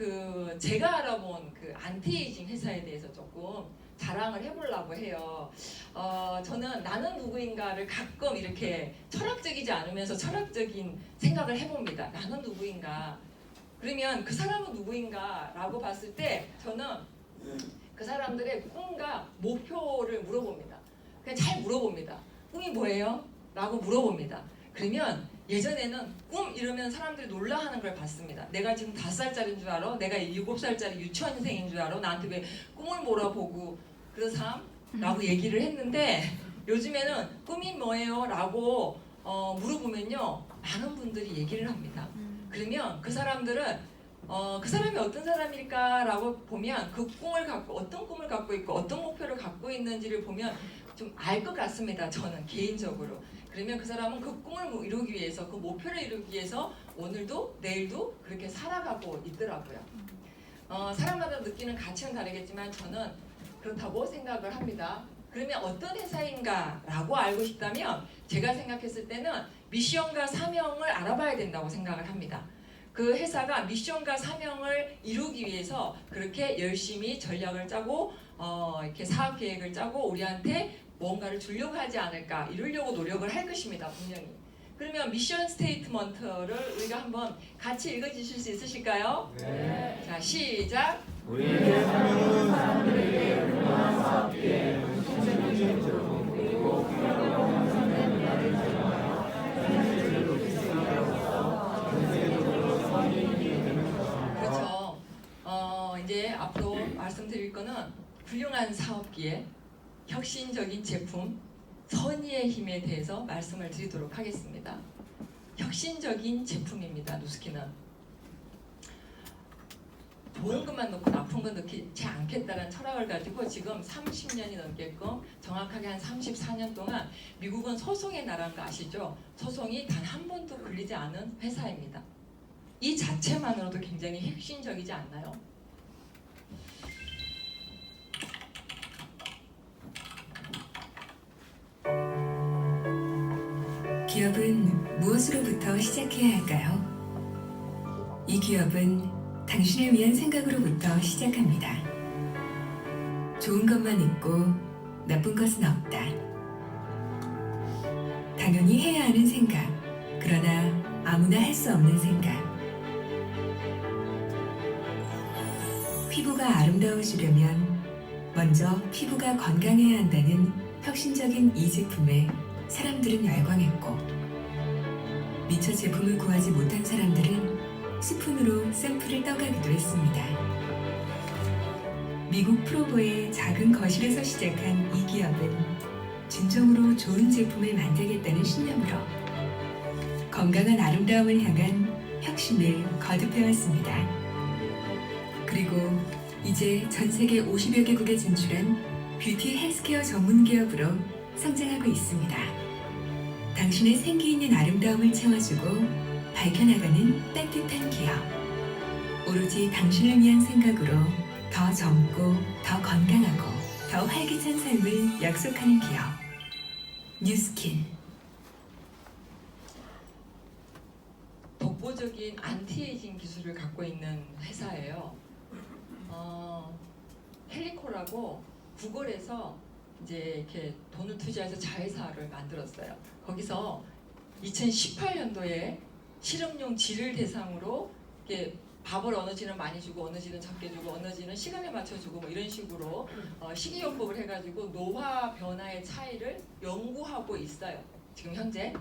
제가 알아본 안티에이징 회사에 대해서 조금 자랑을 해보려고 해요. 저는 나는 누구인가를 가끔 이렇게 철학적이지 않으면서 철학적인 생각을 해봅니다. 나는 누구인가? 그러면 그 사람은 누구인가? 라고 봤을 때 저는 그 사람들의 꿈과 목표를 물어봅니다. 그냥 잘 물어봅니다. 꿈이 뭐예요? 라고 물어봅니다. 그러면 예전에는 꿈 이러면 사람들이 놀라하는 걸 봤습니다. 내가 지금 5살짜리인 줄 알아? 내가 7살짜리 유치원생인 줄 알아? 나한테 왜 꿈을 몰아보고 그러삼? 라고 얘기를 했는데 요즘에는 꿈이 뭐예요? 라고 물어보면요. 많은 분들이 얘기를 합니다. 그러면 그 사람들은 그 사람이 어떤 사람일까라고 보면 그 꿈을 갖고 어떤 꿈을 갖고 있고 어떤 목표를 갖고 있는지를 보면 좀 알 것 같습니다. 저는 개인적으로. 그러면 그 사람은 그 꿈을 이루기 위해서, 그 목표를 이루기 위해서 오늘도 내일도 그렇게 살아가고 있더라고요. 사람마다 느끼는 가치는 다르겠지만 저는 그렇다고 생각을 합니다. 그러면 어떤 회사인가라고 알고 싶다면 제가 생각했을 때는 미션과 사명을 알아봐야 된다고 생각을 합니다. 그 회사가 미션과 사명을 이루기 위해서 그렇게 열심히 전략을 짜고 이렇게 사업 계획을 짜고 우리한테 뭔가를 주려고 하지 않을까, 이루려고 노력을 할 것입니다. 분명히. 그러면 미션 스테이트먼트를 우리가 한번 같이 읽어주실 수 있으실까요? 네. 자, 시작. 우리의 사명은 사람들에게 공헌한 사업기에 공동체적으로 그리고 필요하고 감사된 나를 제공하여 전세계를 높이시면서 전세계적으로 성인이 되는 것입니다. 그렇죠. 이제 앞으로 말씀드릴 거는 훌륭한 사업기에 혁신적인 제품, 선의의 힘에 대해서 말씀을 드리도록 하겠습니다. 혁신적인 제품입니다. 누스키는 좋은 것만 넣고 나쁜 건 넣지 않겠다는 철학을 가지고 지금 30년이 넘게끔 정확하게 한 34년 동안 미국은 소송의 나라인 거 아시죠? 소송이 단 한 번도 걸리지 않은 회사입니다. 이 자체만으로도 굉장히 혁신적이지 않나요? 기업은 무엇으로부터 시작해야 할까요? 이 기업은 당신을 위한 생각으로부터 시작합니다. 좋은 것만 있고 나쁜 것은 없다. 당연히 해야 하는 생각, 그러나 아무나 할 수 없는 생각. 피부가 아름다워지려면 먼저 피부가 건강해야 한다는 혁신적인 이 제품에 사람들은 열광했고, 미처 제품을 구하지 못한 사람들은 스푼으로 샘플을 떠가기도 했습니다. 미국 프로보의 작은 거실에서 시작한 이 기업은 진정으로 좋은 제품을 만들겠다는 신념으로 건강한 아름다움을 향한 혁신을 거듭해왔습니다. 그리고 이제 전 세계 50여 개국에 진출한 뷰티 헬스케어 전문 기업으로 성장하고 있습니다. 당신의 생기 있는 아름다움을 채워주고 밝혀나가는 따뜻한 기업. 오로지 당신을 위한 생각으로 더 젊고 더 건강하고 더 활기찬 삶을 약속하는 기업. 뉴스킨. 독보적인 안티에이징 기술을 갖고 있는 회사예요. 헬리코라고 구글에서 이제 이렇게 돈을 투자해서 자회사를 만들었어요. 거기서 2018년도에 실험용 쥐를 대상으로 이렇게 밥을 어느 쥐는 많이 주고 어느 쥐는 적게 주고 어느 쥐는 시간에 맞춰주고 뭐 이런 식으로 식이요법을 해가지고 노화 변화의 차이를 연구하고 있어요. 지금 현재.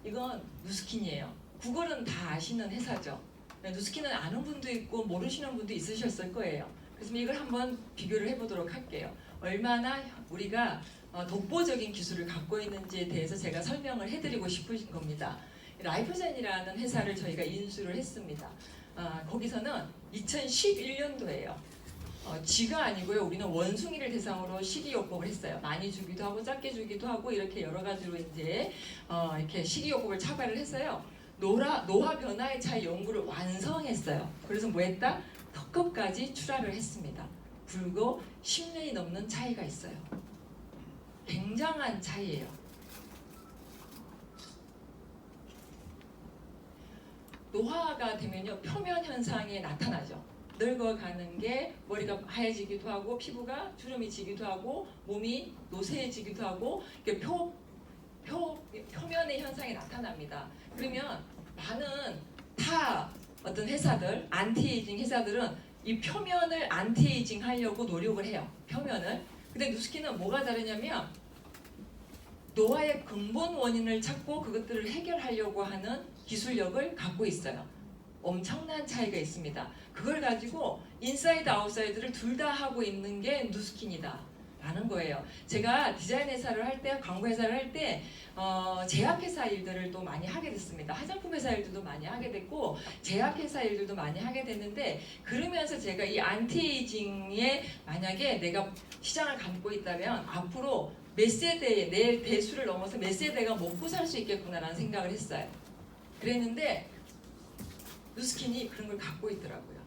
이건 누스킨이에요. 구글은 다 아시는 회사죠. 누스킨은 아는 분도 있고 모르시는 분도 있으셨을 거예요. 그래서 이걸 한번 비교를 해보도록 할게요. 얼마나 우리가 독보적인 기술을 갖고 있는지에 대해서 제가 설명을 해드리고 싶으신 겁니다. 라이프젠이라는 회사를 저희가 인수를 했습니다. 거기서는 2011년도에요. 쥐가 아니고요. 우리는 원숭이를 대상으로 식이요법을 했어요. 많이 주기도 하고 작게 주기도 하고 이렇게 여러 가지로 이제 이렇게 식이요법을 차별을 했어요. 노화 변화의 차이 연구를 완성했어요. 그래서 뭐 했다? 특허까지 출하를 했습니다. 불과 10년이 넘는 차이가 있어요. 굉장한 차이예요. 노화가 되면요, 표면 현상이 나타나죠. 늙어가는 게 머리가 하얘지기도 하고 피부가 주름이 지기도 하고 몸이 노쇠해지기도 하고 이렇게 표면의 현상이 나타납니다. 그러면 많은 타 어떤 회사들, 안티에이징 회사들은 이 표면을 안티에이징 하려고 노력을 해요. 표면을. 근데 누스킨은 뭐가 다르냐면 노화의 근본 원인을 찾고 그것들을 해결하려고 하는 기술력을 갖고 있어요. 엄청난 차이가 있습니다. 그걸 가지고 인사이드 아웃사이드를 둘 다 하고 있는 게 누스킨이다. 많은 거예요. 제가 디자인 회사를 할 때, 광고 회사를 할 때 제약회사 일들을 또 많이 하게 됐습니다. 화장품 회사 일들도 많이 하게 됐고 제약회사 일들도 많이 하게 됐는데 그러면서 제가 이 안티에이징에 만약에 내가 시장을 갖고 있다면 앞으로 몇 세대에 내 대수를 넘어서 몇 세대가 먹고 살 수 있겠구나라는 생각을 했어요. 그랬는데 누스킨이 그런 걸 갖고 있더라고요.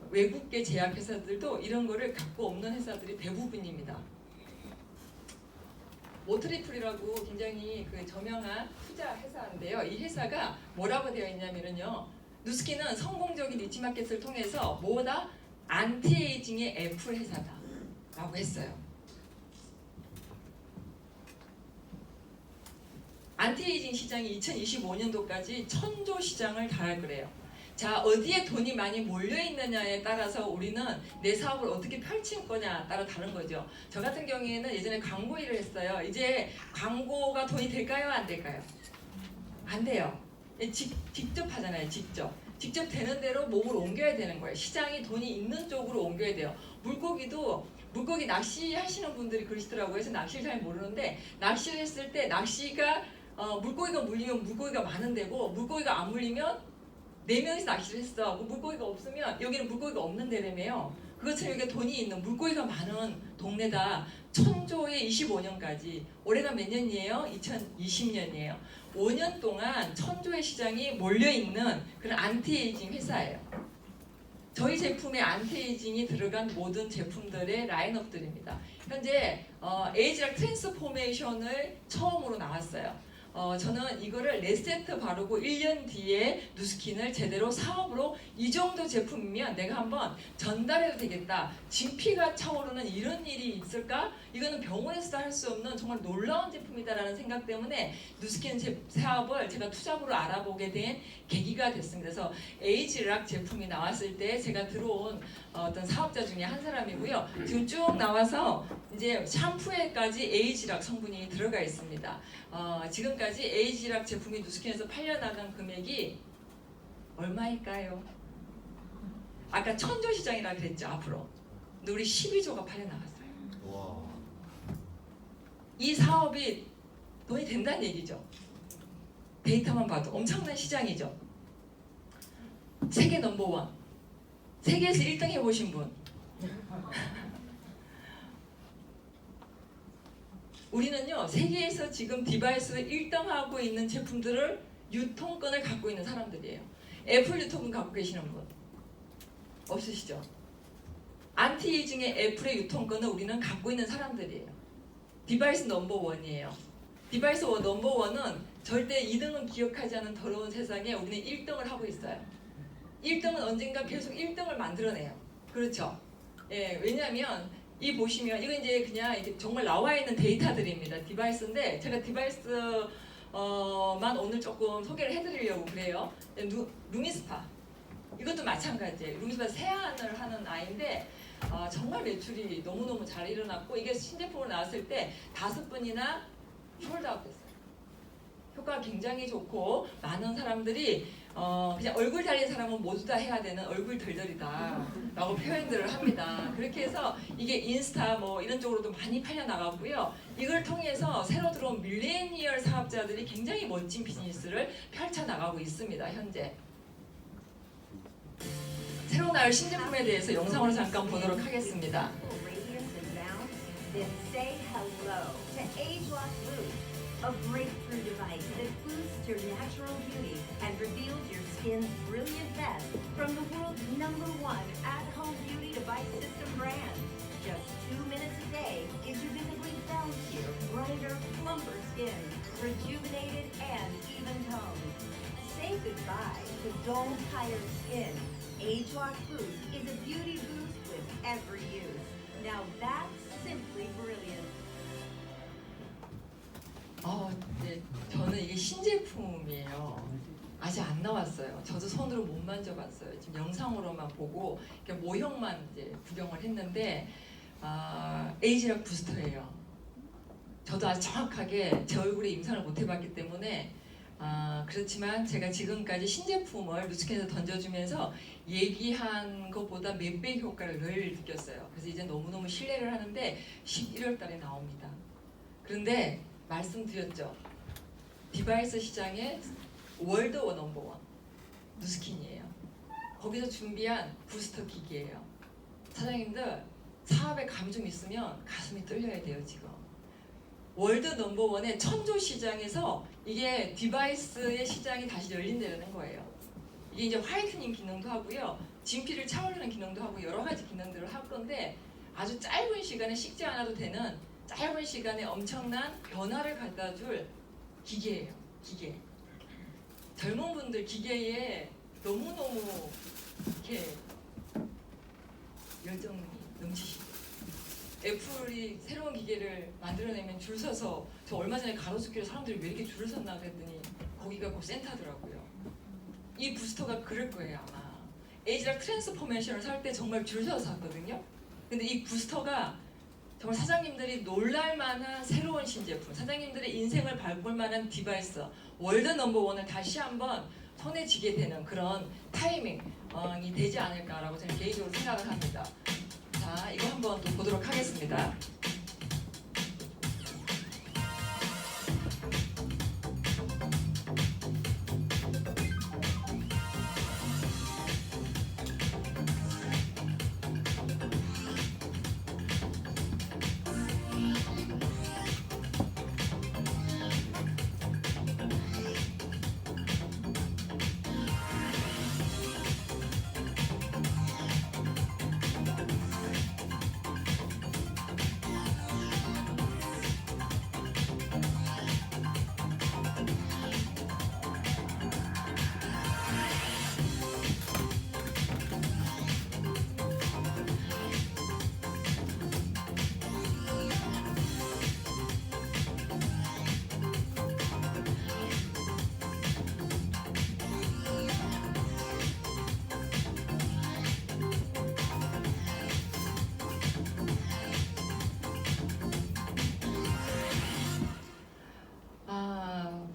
외국계 제약회사들도 이런 거를 갖고 없는 회사들이 대부분입니다. 모트리플이라고 굉장히 그 저명한 투자 회사인데요. 이 회사가 뭐라고 되어 있냐면요. 누스킨은 성공적인 니치마켓을 통해서 뭐다? 안티에이징의 애플 회사다 라고 했어요. 안티에이징 시장이 2025년도까지 1000조 시장을 달할 거래요. 자, 어디에 돈이 많이 몰려 있느냐에 따라서 우리는 내 사업을 어떻게 펼칠 거냐 따라 다른 거죠. 저 같은 경우에는 예전에 광고 일을 했어요. 이제 광고가 돈이 될까요? 안 될까요? 안 돼요. 직접 하잖아요. 직접 되는 대로 몸을 옮겨야 되는 거예요. 시장이 돈이 있는 쪽으로 옮겨야 돼요. 물고기 낚시 하시는 분들이 그러시더라고요. 그래서 낚시를 잘 모르는데 낚시를 했을 때 낚시가 물고기가 물리면 물고기가 많은 데고 물고기가 안 물리면 4명이서 낚시를 했어. 물고기가 없으면 여기는 물고기가 없는 데라며요. 그것처럼 여기가 돈이 있는 물고기가 많은 동네다. 1000조에 25년까지. 올해가 몇 년이에요? 2020년이에요. 5년 동안 1000조의 시장이 몰려있는 그런 안티에이징 회사예요. 저희 제품에 안티에이징이 들어간 모든 제품들의 라인업들입니다. 현재 에이지락 트랜스포메이션을 처음으로 나왔어요. 저는 이거를 레세트 바르고 1년 뒤에 누스킨을 제대로 사업으로 이 정도 제품이면 내가 한번 전달해도 되겠다. 진피가 차오르는 이런 일이 있을까? 이거는 병원에서도 할 수 없는 정말 놀라운 제품이다라는 생각 때문에 누스킨 사업을 제가 투잡으로 알아보게 된 계기가 됐습니다. 그래서 에이지락 제품이 나왔을 때 제가 들어온 어떤 사업자 중에 한 사람이고요. 지금 쭉 나와서 이제 샴푸에까지 에이지락 성분이 들어가 있습니다. 지금까지 에이지락 제품이 누스킨에서 팔려나간 금액이 얼마일까요? 아까 1000조 시장이라 그랬죠. 앞으로. 근데 우리 12조가 팔려나갔어요. 와. 이 사업이 돈이 된다는 얘기죠. 데이터만 봐도 엄청난 시장이죠. 세계 넘버원. 세계에서 1등 해보신 분. 우리는요, 세계에서 지금 디바이스를 1등하고 있는 제품들을 유통권을 갖고 있는 사람들이에요. 애플 유통권 갖고 계시는 분 없으시죠? 안티에이징의 애플의 유통권을 우리는 갖고 있는 사람들이에요. 디바이스 넘버원이에요. 디바이스 넘버원은 절대 2등은 기억하지 않은 더러운 세상에 우리는 1등을 하고 있어요. 1등은 언젠가 계속 1등을 만들어내요. 그렇죠? 예, 왜냐하면 이 보시면 이거 이제 그냥 이게 정말 나와 있는 데이터들입니다. 디바이스인데 제가 디바이스만 오늘 조금 소개를 해드리려고 그래요. 루미스파 이것도 마찬가지예요. 루미스파 세안을 하는 아이인데 정말 매출이 너무너무 잘 일어났고 이게 신제품으로 나왔을 때 5번이나 폴드아웃 됐어요. 효과가 굉장히 좋고 많은 사람들이 그냥 얼굴 달린 사람은 모두 다 해야 되는 얼굴 덜덜이다 라고 표현들을 합니다. 그렇게 해서 이게 인스타 뭐 이런 쪽으로도 많이 팔려나가고요. 이걸 통해서 새로 들어온 밀레니얼 사업자들이 굉장히 멋진 비즈니스를 펼쳐나가고 있습니다. 현재 새로 나올 신제품에 대해서 영상으로 잠깐 보도록 하겠습니다. Then say hello to ageLOC Boost, a breakthrough device that boosts your natural beauty and reveals your skin's brilliant best from the world's #1 at-home beauty device system brand. Just 2 minutes a day gives you visibly bouncier, brighter, plumper skin, rejuvenated and even toned. Say goodbye to dull, tired skin. ageLOC Boost is a beauty boost with every use. Now that's simply brilliant. 네, 저는 이게 신제품이에요. 아직 안 나왔어요. 저도 손으로 못 만져봤어요. 지금 영상으로만 보고 모형만 이제 구경을 했는데 에이지락 부스터예요. 저도 아주 정확하게 제 얼굴에 임상을 못 해봤기 때문에 그렇지만 제가 지금까지 신제품을 누스캔에서 던져주면서 얘기한 것보다 몇 배 효과를 늘 느꼈어요. 그래서 이제 너무너무 신뢰를 하는데 11월 달에 나옵니다. 그런데 말씀드렸죠. 디바이스 시장의 월드 넘버원 누스킨이에요. 거기서 준비한 부스터 기기예요. 사장님들 사업에 감 좀 있으면 가슴이 떨려야 돼요. 지금 월드 넘버원의 천조 시장에서 이게 디바이스의 시장이 다시 열린다는 거예요. 이게 이제 화이트닝 기능도 하고요, 진피를 차오르는 기능도 하고 여러 가지 기능들을 할 건데 아주 짧은 시간에 식지 않아도 되는 짧은 시간에 엄청난 변화를 갖다 줄 기계예요. 기계. 젊은 분들 기계에 너무너무 이렇게 열정이 넘치시죠. 애플이 새로운 기계를 만들어내면 줄 서서, 저 얼마 전에 가로수길에 사람들이 왜 이렇게 줄을 섰나 그랬더니 거기가 그 센터더라고요. 이 부스터가 그럴 거예요 아마. 에이지락 트랜스포메이션을 살 때 정말 줄 서서 샀거든요. 근데 이 부스터가 정말 사장님들이 놀랄만한 새로운 신제품, 사장님들의 인생을 바꿀 만한 디바이스, 월드 넘버원을 다시 한번 손에 쥐게 되는 그런 타이밍이 되지 않을까라고 저는 개인적으로 생각을 합니다. 자, 이거 한번 또 보도록 하겠습니다.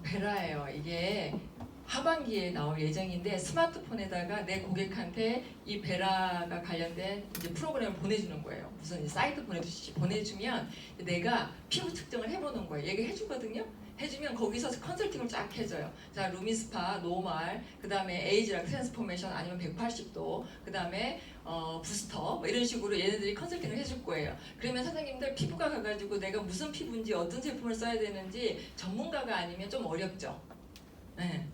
베라예요. 이게 하반기에 나올 예정인데 스마트폰에다가 내 고객한테 이 베라가 관련된 이제 프로그램을 보내주는 거예요. 무슨 사이트 보내주면 내가 피부 측정을 해보는 거예요. 얘기해 주거든요. 해주면 거기서 컨설팅을 쫙 해줘요. 자, 루미스파, 노말, 그 다음에 에이지락 트랜스포메이션 아니면 180도, 그 다음에 부스터 뭐 이런 식으로 얘네들이 컨설팅을 해줄 거예요. 그러면 사장님들 피부과 가가지고 내가 무슨 피부인지 어떤 제품을 써야 되는지 전문가가 아니면 좀 어렵죠. 네.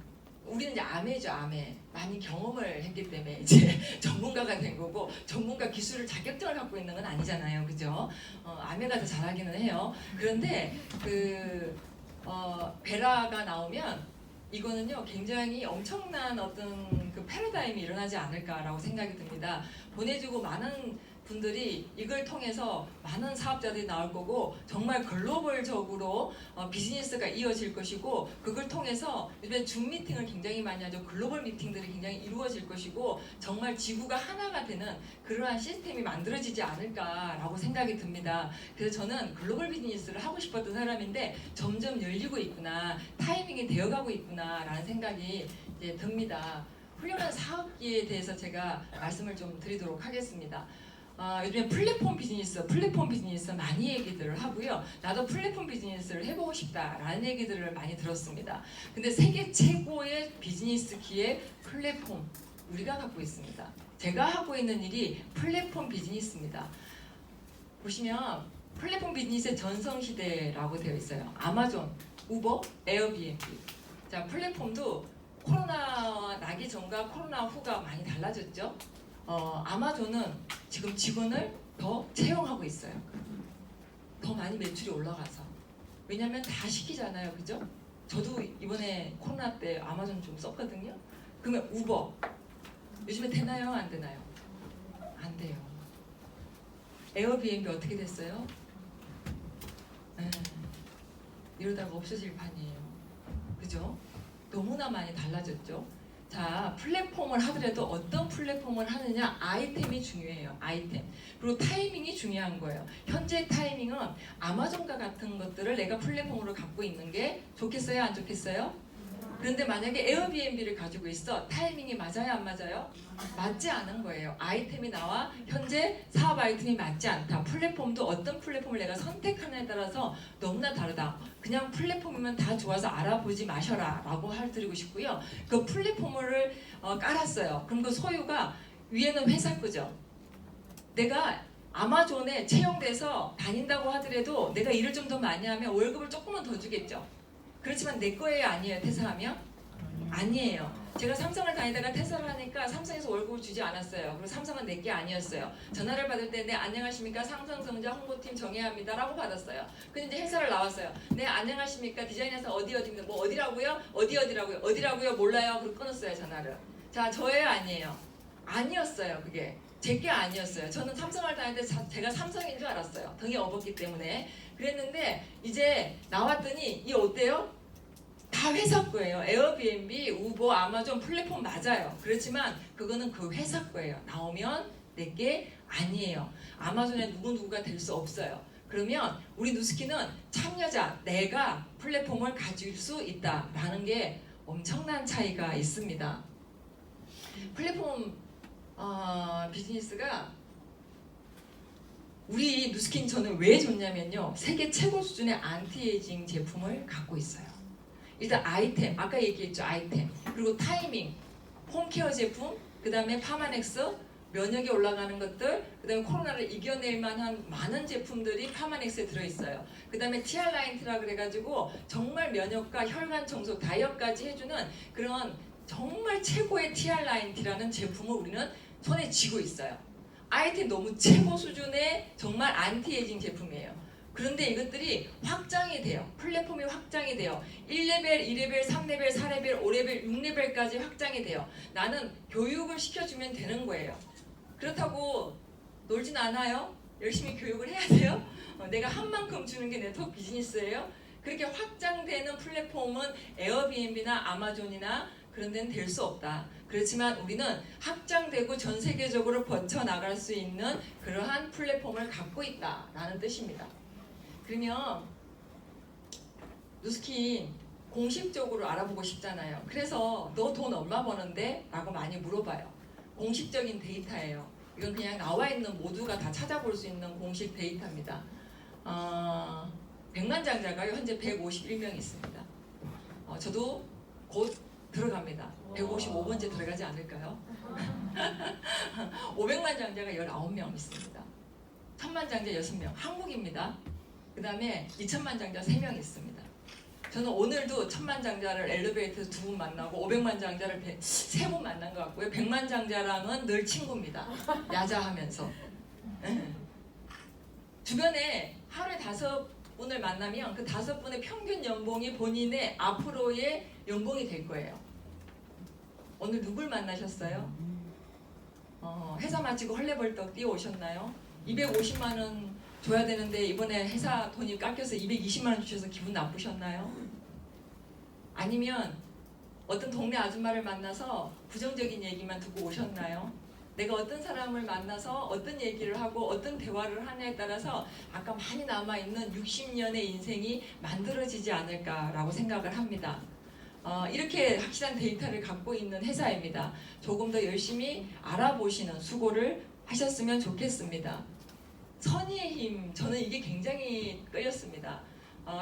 우리는 이제 아메죠, 아메. 많이 경험을 했기 때문에 이제 전문가가 된 거고, 전문가 기술을 자격증을 갖고 있는 건 아니잖아요, 그죠? 아메가 더 잘하기는 해요. 그런데 베라가 나오면 이거는요 굉장히 엄청난 어떤 그 패러다임이 일어나지 않을까라고 생각이 듭니다. 보내주고 많은 분들이 이걸 통해서 많은 사업자들이 나올 거고 정말 글로벌적으로 비즈니스가 이어질 것이고, 그걸 통해서 요즘에 줌 미팅을 굉장히 많이 하죠. 글로벌 미팅들이 굉장히 이루어질 것이고 정말 지구가 하나가 되는 그러한 시스템이 만들어지지 않을까라고 생각이 듭니다. 그래서 저는 글로벌 비즈니스를 하고 싶었던 사람인데 점점 열리고 있구나, 타이밍이 되어가고 있구나라는 생각이 이제 듭니다. 훌륭한 사업기에 대해서 제가 말씀을 좀 드리도록 하겠습니다. 요즘에 플랫폼 비즈니스 많이 얘기들을 하고요. 나도 플랫폼 비즈니스를 해보고 싶다라는 얘기들을 많이 들었습니다. 근데 세계 최고의 비즈니스 기회 플랫폼 우리가 갖고 있습니다. 제가 하고 있는 일이 플랫폼 비즈니스입니다. 보시면 플랫폼 비즈니스의 전성시대라고 되어 있어요. 아마존, 우버, 에어비앤비. 자, 플랫폼도 코로나 나기 전과 코로나 후가 많이 달라졌죠. 아마존은 지금 직원을 더 채용하고 있어요. 더 많이 매출이 올라가서. 왜냐면 다 시키잖아요, 그죠? 저도 이번에 코로나 때 아마존 좀 썼거든요. 그러면 우버 요즘에 되나요, 안 되나요? 안 돼요. 에어비앤비 어떻게 됐어요? 이러다가 없어질 판이에요, 그죠? 너무나 많이 달라졌죠. 자, 플랫폼을 하더라도 어떤 플랫폼을 하느냐, 아이템이 중요해요. 아이템. 그리고 타이밍이 중요한 거예요. 현재 타이밍은 아마존과 같은 것들을 내가 플랫폼으로 갖고 있는 게 좋겠어요, 안 좋겠어요? 그런데 만약에 에어비앤비를 가지고 있어. 타이밍이 맞아요, 안 맞아요? 맞지 않은 거예요. 아이템이 나와 현재 사업 아이템이 맞지 않다. 플랫폼도 어떤 플랫폼을 내가 선택하느냐에 따라서 너무나 다르다. 그냥 플랫폼이면 다 좋아서 알아보지 마셔라 라고 드리고 싶고요. 그 플랫폼을 깔았어요. 그럼 그 소유가 위에는 회사 거죠. 내가 아마존에 채용돼서 다닌다고 하더라도 내가 일을 좀 더 많이 하면 월급을 조금은 더 주겠죠. 그렇지만 내 거예요, 아니에요? 퇴사하면? 아니에요. 제가 삼성을 다니다가 퇴사를 하니까 삼성에서 월급을 주지 않았어요. 그리고 삼성은 내 게 아니었어요. 전화를 받을 때 네 안녕하십니까 삼성전자 홍보팀 정혜아입니다 라고 받았어요. 근데 이제 회사를 나왔어요. 네 안녕하십니까 디자인에서 어디입니다. 뭐 어디라고요? 어디라고요? 몰라요. 그리고 끊었어요 전화를. 자 저예요, 아니에요? 아니었어요. 그게 제 게 아니었어요. 저는 삼성을 다닐 때 제가 삼성인 줄 알았어요. 등에 업었기 때문에. 그랬는데 이제 나왔더니 이 어때요? 다 회사 거예요. 에어비앤비, 우버, 아마존 플랫폼 맞아요. 그렇지만 그거는 그 회사 거예요. 나오면 내 게 아니에요. 아마존에 누구가 될 수 없어요. 그러면 우리 누스키는 참여자, 내가 플랫폼을 가질 수 있다라는 게 엄청난 차이가 있습니다. 플랫폼 비즈니스가 우리 누스킨 저는 왜 좋냐면요. 세계 최고 수준의 안티에이징 제품을 갖고 있어요. 일단 아이템, 아까 얘기했죠. 아이템, 그리고 타이밍, 홈케어 제품, 그 다음에 파마넥스, 면역이 올라가는 것들, 그 다음에 코로나를 이겨낼 만한 많은 제품들이 파마넥스에 들어있어요. 그 다음에 티알라인트라 그래가지고 정말 면역과 혈관 청소, 다이어트까지 해주는 그런 정말 최고의 티알라인트라는 제품을 우리는 손에 쥐고 있어요. 아이템 너무 최고 수준의 정말 안티에이징 제품이에요. 그런데 이것들이 확장이 돼요. 플랫폼이 확장이 돼요. 1레벨, 2레벨, 3레벨, 4레벨, 5레벨, 6레벨까지 확장이 돼요. 나는 교육을 시켜주면 되는 거예요. 그렇다고 놀진 않아요. 열심히 교육을 해야 돼요. 내가 한 만큼 주는 게 네트워크 비즈니스예요. 그렇게 확장되는 플랫폼은 에어비앤비나 아마존이나 그런 데는 될 수 없다. 그렇지만 우리는 확장되고 전 세계적으로 뻗쳐나갈 수 있는 그러한 플랫폼을 갖고 있다라는 뜻입니다. 그러면 누스킨 공식적으로 알아보고 싶잖아요. 그래서 너 돈 얼마 버는데? 라고 많이 물어봐요. 공식적인 데이터예요. 이건 그냥 나와 있는 모두가 다 찾아볼 수 있는 공식 데이터입니다. 100만장자가요 현재 151명 있습니다. 저도 곧 들어갑니다. 155번째 들어가지 않을까요? 500만장자가 19명 있습니다. 1000만장자 6명, 한국입니다. 그 다음에 2000만장자 3명 있습니다. 저는 오늘도 1000만장자를 엘리베이터에서 2분 만나고 500만장자를 3분 만난 것 같고요. 100만장자랑은 늘 친구입니다. 야자하면서. 주변에 하루에 5분을 만나면 그 5분의 평균 연봉이 본인의 앞으로의 연봉이 될 거예요. 오늘 누굴 만나셨어요? 회사 마치고 헐레벌떡 뛰어오셨나요? 250만 원 줘야 되는데 이번에 회사 돈이 깎여서 220만 원 주셔서 기분 나쁘셨나요? 아니면 어떤 동네 아줌마를 만나서 부정적인 얘기만 듣고 오셨나요? 내가 어떤 사람을 만나서 어떤 얘기를 하고 어떤 대화를 하냐에 따라서 아까 많이 남아있는 60년의 인생이 만들어지지 않을까라고 생각을 합니다. 이렇게 확실한 데이터를 갖고 있는 회사입니다. 조금 더 열심히 알아보시는 수고를 하셨으면 좋겠습니다. 선의의 힘, 저는 이게 굉장히 끌렸습니다.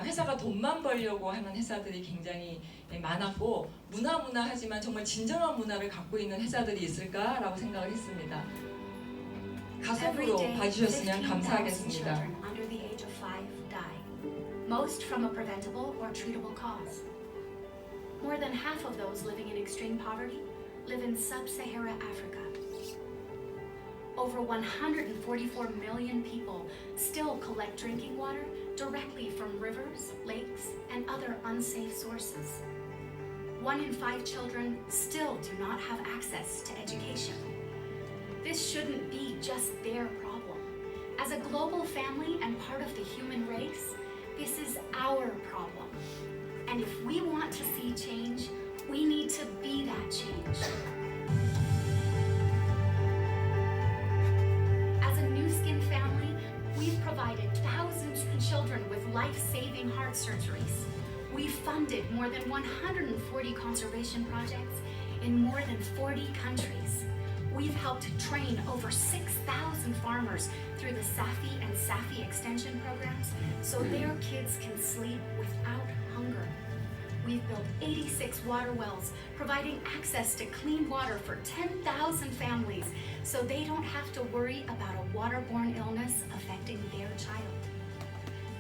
회사가 돈만 벌려고 하는 회사들이 굉장히 많았고 문화하지만 정말 진정한 문화를 갖고 있는 회사들이 있을까라고 생각을 했습니다. 가속으로 봐주셨으면 감사하겠습니다. Most from a preventable or treatable cause. More than half of those living in extreme poverty live in sub-Saharan Africa. Over 144 million people still collect drinking water directly from rivers, lakes, and other unsafe sources. 1 in 5 children still do not have access to education. This shouldn't be just their problem. As a global family and part of the human race, this is our problem. And if we want to see change, we need to be that change. As a Nu Skin family, we've provided thousands of children with life-saving heart surgeries, We funded more than 140 conservation projects in more than 40 countries. We've helped train over 6,000 farmers through the SAFI and SAFI extension programs so their kids can sleep without hunger. We've built 86 water wells, providing access to clean water for 10,000 families so they don't have to worry about a waterborne illness affecting their child.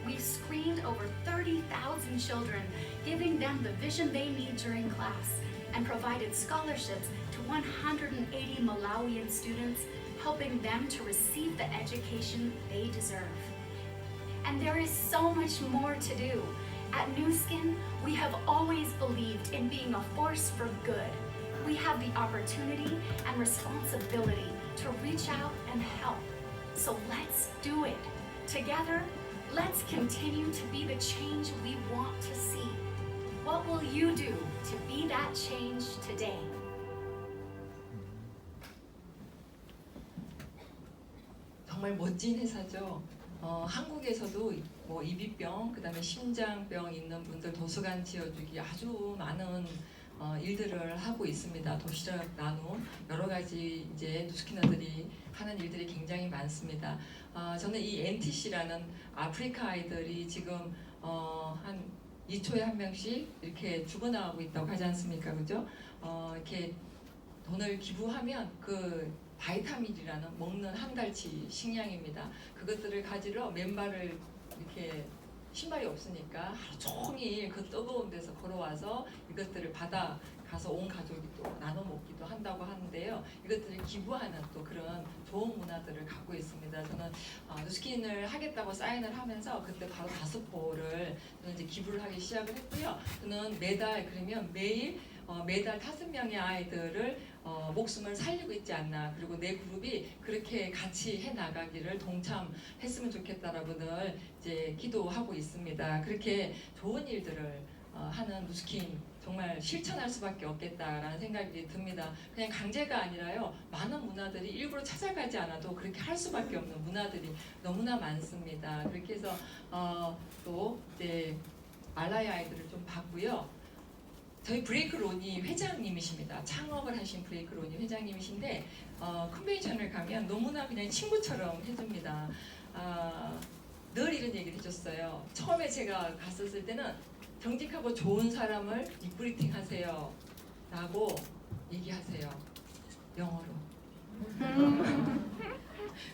We've screened over 30,000 children, giving them the vision they need during class, and provided scholarships to 180 Malawian students, helping them to receive the education they deserve. And there is so much more to do. At New Skin, we have always believed in being a force for good. We have the opportunity and responsibility to reach out and help. So let's do it. Together, let's continue to be the change we want to see. What will you do to be that change today? 정말 멋진 회사죠. 한국에서도 뭐 이비병, 그다음에 심장병 있는 분들 도서관 지어주기 아주 많은 일들을 하고 있습니다. 도시락 나눔 여러 가지 이제 누스키너들이 하는 일들이 굉장히 많습니다. 저는 이 NTC라는 아프리카 아이들이 지금 한 2초에 한 명씩 이렇게 죽어나가고 있다고 하지 않습니까, 그죠? 이렇게 돈을 기부하면 그 바이타민이라는 먹는 한 달치 식량입니다. 그것들을 가지러 맨발을 이렇게 신발이 없으니까 하루 종일 그 뜨거운 데서 걸어와서 이것들을 받아 가서 온 가족이 또 나눠 먹기도 한다고 하는데요. 이것들을 기부하는 또 그런 좋은 문화들을 갖고 있습니다. 저는 누스킨을 하겠다고 사인을 하면서 그때 바로 5포를 저는 이제 기부를 하기 시작을 했고요. 저는 매달 그러면 매달 5명의 아이들을 목숨을 살리고 있지 않나, 그리고 내 그룹이 그렇게 같이 해 나가기를 동참했으면 좋겠다라고 늘 이제 기도하고 있습니다. 그렇게 좋은 일들을 하는 누스킨 정말 실천할 수밖에 없겠다라는 생각이 듭니다. 그냥 강제가 아니라요, 많은 문화들이 일부러 찾아가지 않아도 그렇게 할 수밖에 없는 문화들이 너무나 많습니다. 그렇게 해서 또 이제 알라이 아이들을 좀 봤고요. 저희 브레이크 로니 회장님이십니다. 창업을 하신 브레이크 로니 회장님이신데 컨벤션을 가면 너무나 그냥 친구처럼 해줍니다. 늘 이런 얘기를 해줬어요. 처음에 제가 갔었을 때는 정직하고 좋은 사람을 리크루팅 하세요 라고 얘기하세요. 영어로.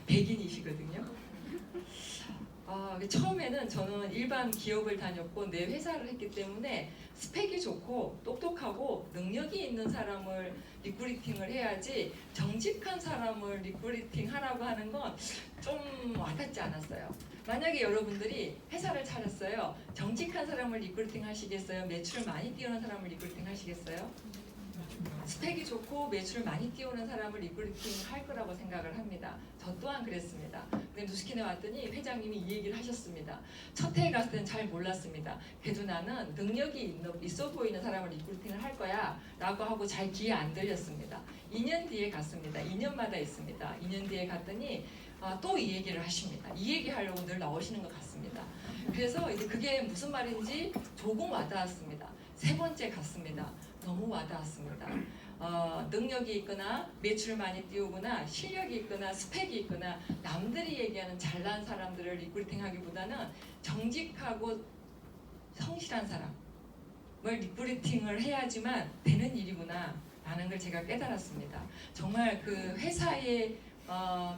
백인이시거든요. 처음에는 저는 일반 기업을 다녔고 내 회사를 했기 때문에 스펙이 좋고 똑똑하고 능력이 있는 사람을 리크루팅을 해야지 정직한 사람을 리크루팅 하라고 하는 건 좀 와닿지 않았어요. 만약에 여러분들이 회사를 차렸어요. 정직한 사람을 리크루팅 하시겠어요? 매출을 많이 띄우는 사람을 리크루팅 하시겠어요? 스펙이 좋고 매출을 많이 띄우는 사람을 리크루팅 할 거라고 생각을 합니다. 저 또한 그랬습니다. 근데 누스킨에 왔더니 회장님이 이 얘기를 하셨습니다. 첫 해에 갔을 때는 잘 몰랐습니다. 그래도 나는 능력이 있어 보이는 사람을 리크루팅을 할 거야 라고 하고 잘 귀에 안 들렸습니다. 2년 뒤에 갔습니다. 2년마다 있습니다. 2년 뒤에 갔더니 또 이 얘기를 하십니다. 이 얘기 하려고 늘 나오시는 것 같습니다. 그래서 이제 그게 무슨 말인지 조금 와닿았습니다. 3번째 갔습니다. 너무 와닿았습니다. 능력이 있거나 매출을 많이 띄우거나 실력이 있거나 스펙이 있거나 남들이 얘기하는 잘난 사람들을 리크루팅하기보다는 정직하고 성실한 사람을 리크루팅을 해야지만 되는 일이구나 라는 걸 제가 깨달았습니다. 정말 그 회사의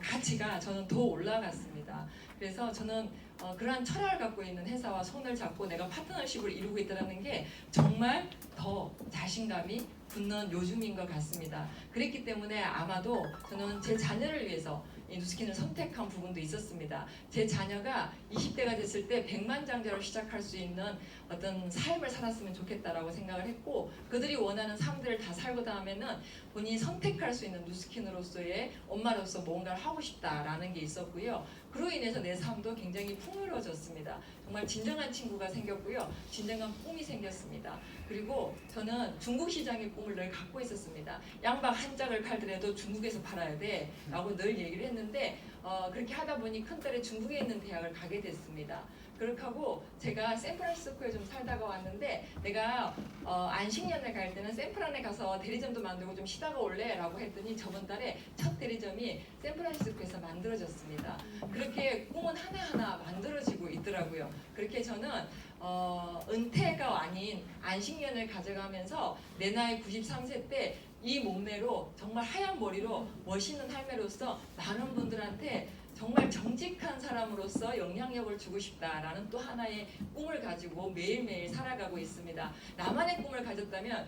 가치가 저는 더 올라갔습니다. 그래서 저는 그러한 철학을 갖고 있는 회사와 손을 잡고 내가 파트너십을 이루고 있다는 게 정말 더 자신감이 붙는 요즘인 것 같습니다. 그랬기 때문에 아마도 저는 제 자녀를 위해서 이 누스킨을 선택한 부분도 있었습니다. 제 자녀가 20대가 됐을 때 백만장자로 시작할 수 있는 어떤 삶을 살았으면 좋겠다라고 생각을 했고, 그들이 원하는 삶들을 다 살고 나면은 본인이 선택할 수 있는 누스킨으로서의 엄마로서 뭔가를 하고 싶다라는 게 있었고요. 그로 인해서 내 삶도 굉장히 풍요로워졌습니다. 정말 진정한 친구가 생겼고요. 진정한 꿈이 생겼습니다. 그리고 저는 중국 시장의 꿈을 늘 갖고 있었습니다. 양박 한 짝을 팔더라도 중국에서 팔아야 돼 라고 늘 얘기를 했는데 그렇게 하다 보니 큰딸이 중국에 있는 대학을 가게 됐습니다. 그렇게 하고 제가 샌프란시스코에 좀 살다가 왔는데 내가 안식년을 갈 때는 샌프란에 가서 대리점도 만들고 좀 쉬다가 올래? 라고 했더니 저번 달에 첫 대리점이 샌프란시스코에서 만들어졌습니다. 그렇게 꿈은 하나하나 만들어지고 있더라고요. 그렇게 저는 은퇴가 아닌 안식년을 가져가면서 내 나이 93세 때 이 몸매로 정말 하얀 머리로 멋있는 할매로서 많은 분들한테 정말 정직한 사람으로서 영향력을 주고 싶다라는 또 하나의 꿈을 가지고 매일매일 살아가고 있습니다. 나만의 꿈을 가졌다면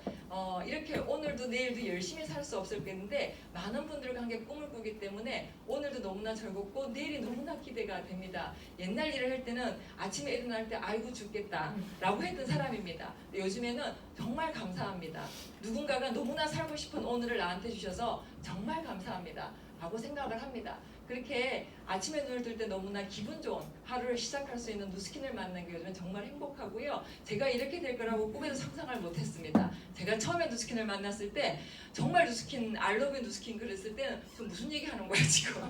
이렇게 오늘도 내일도 열심히 살 수 없을 텐데 많은 분들과 함께 꿈을 꾸기 때문에 오늘도 너무나 즐겁고 내일이 너무나 기대가 됩니다. 옛날 일을 할 때는 아침에 일어날 때 아이고 죽겠다 라고 했던 사람입니다. 요즘에는 정말 감사합니다. 누군가가 너무나 살고 싶은 오늘을 나한테 주셔서 정말 감사합니다 라고 생각을 합니다. 그렇게 아침에 눈을 뜰 때 너무나 기분 좋은 하루를 시작할 수 있는 누스킨을 만난 게 요즘은 정말 행복하고요. 제가 이렇게 될 거라고 꿈에도 상상을 못했습니다. 제가 처음에 누스킨을 만났을 때 정말 누스킨, I love you 누스킨 그랬을 때는 저 무슨 얘기 하는 거야 지금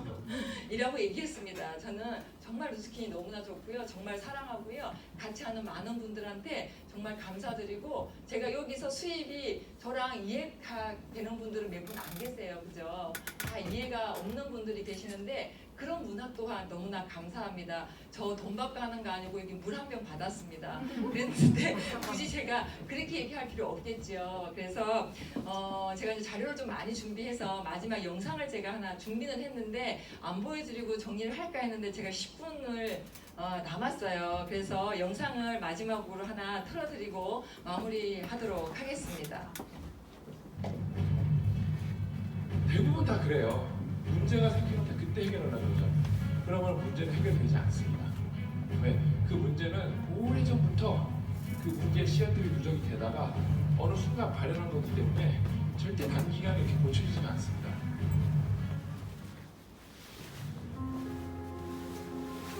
이라고 얘기했습니다. 저는 정말 누스킨이 너무나 좋고요. 정말 사랑하고요. 같이 하는 많은 분들한테 정말 감사드리고 제가 여기서 수입이 저랑 이해가 되는 분들은 몇 분 안 계세요. 그죠? 다 이해가 없는 분들이 계시는데 그런 문화 또한 너무나 감사합니다. 저 돈 받고 하는 거 아니고 여기 물 한 병 받았습니다. 그랬는데 굳이 제가 그렇게 얘기할 필요 없겠죠. 그래서 제가 이제 자료를 좀 많이 준비해서 마지막 영상을 제가 하나 준비는 했는데 안 보여드리고 정리를 할까 했는데 제가 10분을 남았어요. 그래서 영상을 마지막으로 하나 틀어드리고 마무리하도록 하겠습니다. 대부분 다 그래요. 문제가 생기면 다 그때 해결하려고 그러죠. 그러면 문제는 해결되지 않습니다. 왜? 그 문제는 오래전부터 그 문제의 씨앗들이 누적이 되다가 어느 순간 발현한 거기 때문에 절대 단기간에 이렇게 고쳐지지가 않습니다.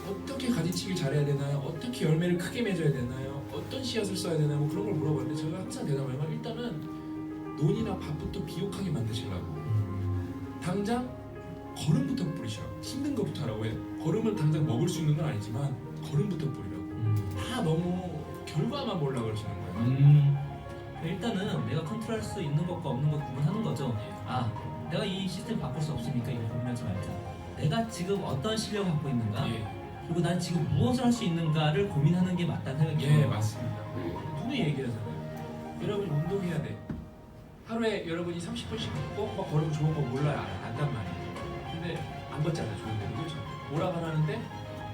어떻게 가지치기 잘해야 되나요? 어떻게 열매를 크게 맺어야 되나요? 어떤 씨앗을 써야 되나요? 뭐 그런 걸 물어봤는데 제가 항상 대답하면 일단은 논이나 밭부터 비옥하게 만드시려고 당장 거름부터 뿌리시라고 힘든 것부터 하라고 해요. 거름을 당장 먹을 수 있는 건 아니지만 거름부터 뿌리라고 다 너무 결과만 보려고 그러시는 거예요. 일단은 내가 컨트롤할 수 있는 것과 없는 것 구분하는 거죠. 아, 내가 이 시스템 바꿀 수 없으니까 이거 고민하지 말자. 내가 지금 어떤 실력을 갖고 있는가? 그리고 난 지금 무엇을 할 수 있는가를 고민하는 게 맞다는 생각이 들어요. 맞습니다. 누누이 얘기하잖아요. 여러분이 운동해야 돼. 하루에 여러분이 30분씩 걷고 막 걸으면 좋은 거 몰라요. 안단 말이에요. 근데 안 걷잖아요. 좋은데. 그렇죠? 오라고 하는데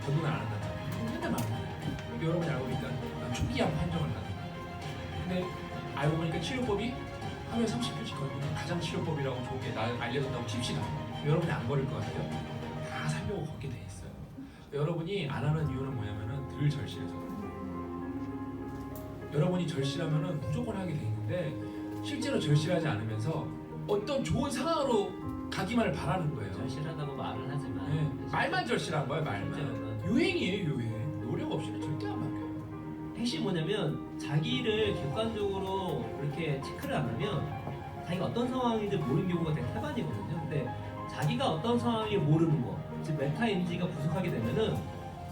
적응을 안 한단 말이에요. 맨날 말하는 여러분이 알고 보니까 난 초기암 판정을 받는 거예요. 근데 알고 보니까 치료법이 하루에 30분씩 걷는 게 가장 치료법이라고 좋은 게 알려졌다고 칩시다. 여러분이 안 걸을 것 같아요? 다 살려고 걷게 돼 있어요. 여러분이 안 하는 이유는 뭐냐면은 덜 절실해서 여러분이 절실하면은 무조건 하게 돼 있는데 실제로 절실하지 않으면서 어떤 좋은 상황으로 가기만을 바라는 거예요. 절실하다고 말을 하지만 말만 절실한 거예요. 말만. 유행이에요. 유행. 노력 없이는 절대 안 바뀌어요. 핵심이 뭐냐면 자기를 객관적으로 이렇게 체크를 안 하면 자기가 어떤 상황인지 모르는 경우가 되게 태반이거든요. 근데 자기가 어떤 상황인지 모르는 거, 즉 메타 인지가 부족하게 되면은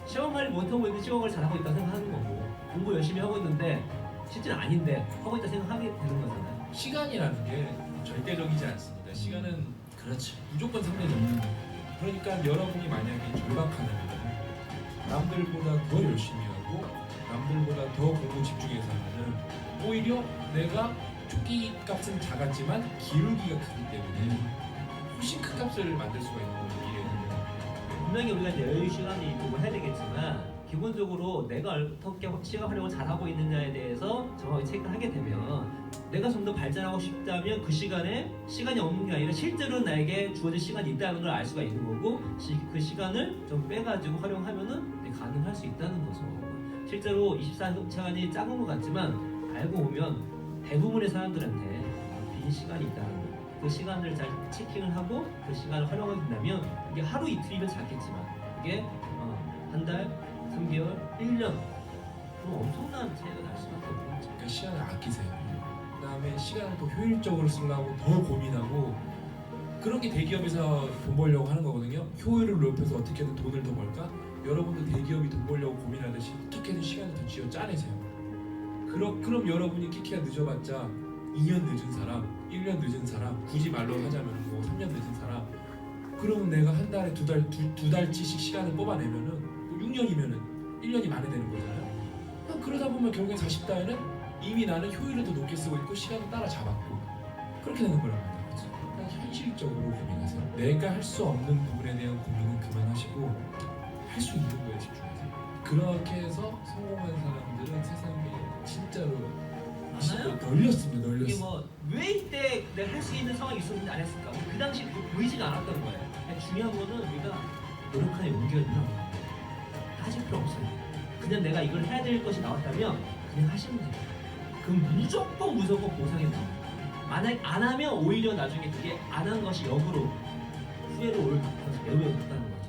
시험 관리 못하고 있는데 시험 관리 잘하고 있다 생각하는 거고 공부 열심히 하고 있는데 실제는 아닌데 하고 있다 생각하게 되는 거잖아요. 시간이라는 게 절대적이지 않습니다. 시간은 그렇죠. 무조건 상대적입니다. 그러니까 여러분이 만약에 절박하다면 남들보다 더 열심히 하고 남들보다 더 공부 집중해서 하면은 오히려 내가 초기 값은 작았지만 기울기가 크기 때문에 훨씬 큰 값을 만들 수가 있는 거예요. 분명히 우리가 이제 여유 시간이 있고 해야 되겠지만 기본적으로 내가 어떻게 시간 활용을 잘하고 있느냐에 대해서 정확히 체크를 하게 되면 내가 좀 더 발전하고 싶다면 그 시간에 시간이 없는 게 아니라 실제로 나에게 주어진 시간이 있다는 걸 알 수가 있는 거고 그 시간을 좀 빼가지고 활용하면은 가능할 수 있다는 거죠. 실제로 24시간이 작은 것 같지만 알고 보면 대부분의 사람들한테 빈 시간이 있다는 거. 그 시간을 잘 체킹을 하고 그 시간을 활용하게 된다면 이게 하루 이틀이면 작겠지만 이게 한 달, 3개월, 1년 그럼 엄청난 차이가 날 수밖에 없는 거죠. 그러니까 시간을 아끼세요. 그 다음에 시간을 더 효율적으로 쓰려고 더 고민하고 그런 게 대기업에서 돈 벌려고 하는 거거든요. 효율을 높여서 어떻게든 돈을 더 벌까? 여러분도 대기업이 돈 벌려고 고민하듯이 어떻게든 시간을 더 쥐어 짜내세요. 그럼 여러분이 키키가 늦어봤자 2년 늦은 사람, 1년 늦은 사람, 굳이 말로 하자면 뭐 3년 늦은 사람, 그러면 내가 한 달에 두 달치씩 시간을 뽑아내면은 6년이면은 1년이 만회 되는 거잖아요. 그러다 보면 결국엔 40대에는 이미 나는 효율을 더 높게 쓰고 있고 시간을 따라잡았고 그렇게 되는 거란 말이에요. 그냥 현실적으로 고민하세요. 내가 할 수 없는 부분에 대한 고민은 그만하시고 할 수 있는 거에 집중하세요. 그렇게 해서 성공한 사람들은 세상에 진짜로 많아요? 널렸습니다. 이게 널렸어. 뭐 왜 이때 내가 할 수 있는 상황이 있었는데 안 했을까? 그 당시 그거 보이지가 않았던 거예요. 그냥 중요한 거는 우리가 노력하는 용기가 필요한 거예요. 따질 필요 없어요. 그냥 내가 이걸 해야 될 것이 나왔다면 그냥 하시면 돼요. 그럼 무조건 보상이 나와요. 만약 안 하면 오히려 나중에 그게 안 한 것이 역으로 후회로 올 가능성이 매우 높다는 거죠.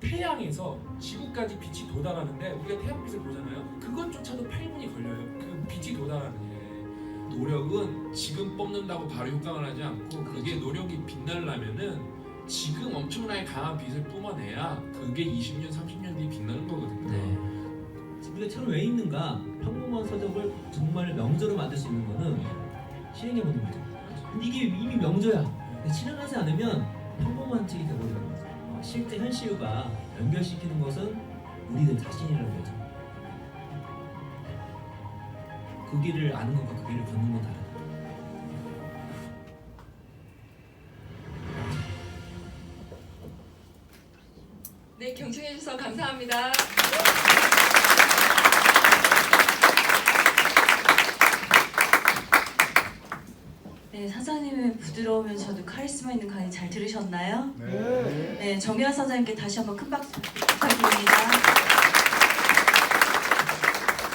태양에서 지구까지 빛이 도달하는데 우리가 태양빛을 보잖아요. 그것조차도 8분이 걸려요. 그 빛이 도달하는 게. 노력은 지금 뽑는다고 바로 효과가 나지 않고 그게 노력이 빛나려면은 지금 엄청나게 강한 빛을 뿜어내야 그게 20년, 30년 뒤에 빛나는 거거든요. 네. 우리가 처럼 왜 있는가? 평범한 서적을 정말 명저로 만들 수 있는 거는 실행해보는 거죠. 근데 이게 이미 명저야. 근데 실행하지 않으면 평범한 책이 돼버리는 거죠. 실제 현실과 연결시키는 것은 우리들 자신이라는 거죠. 그 길을 아는 것과 그 길을 걷는 건 다르다. 네, 경청해 주셔서 감사합니다. 네, 사장님의 부드러우면서도 카리스마 있는 강의 잘 들으셨나요? 네. 네, 정유아 사장님께 다시 한번 큰 박수 부탁드립니다.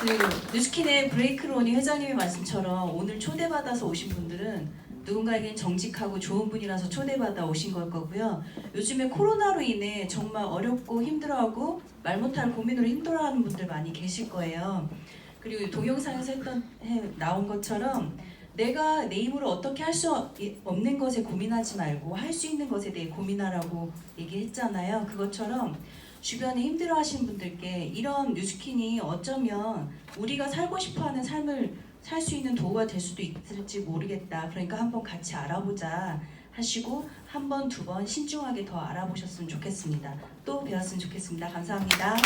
그 뉴스킨의 브레이크로니 회장님의 말씀처럼 오늘 초대받아서 오신 분들은 누군가에겐 정직하고 좋은 분이라서 초대받아 오신 걸 거고요. 요즘에 코로나로 인해 정말 어렵고 힘들어하고 말 못할 고민으로 힘들어하는 분들 많이 계실 거예요. 그리고 동영상에서 나온 것처럼 내가 내 힘으로 어떻게 할 수 없는 것에 고민하지 말고 할 수 있는 것에 대해 고민하라고 얘기했잖아요. 그것처럼 주변에 힘들어하시는 분들께 이런 뉴스킨이 어쩌면 우리가 살고 싶어하는 삶을 살 수 있는 도구가 될 수도 있을지 모르겠다. 그러니까 한번 같이 알아보자 하시고 한 번, 두 번 신중하게 더 알아보셨으면 좋겠습니다. 또 배웠으면 좋겠습니다. 감사합니다.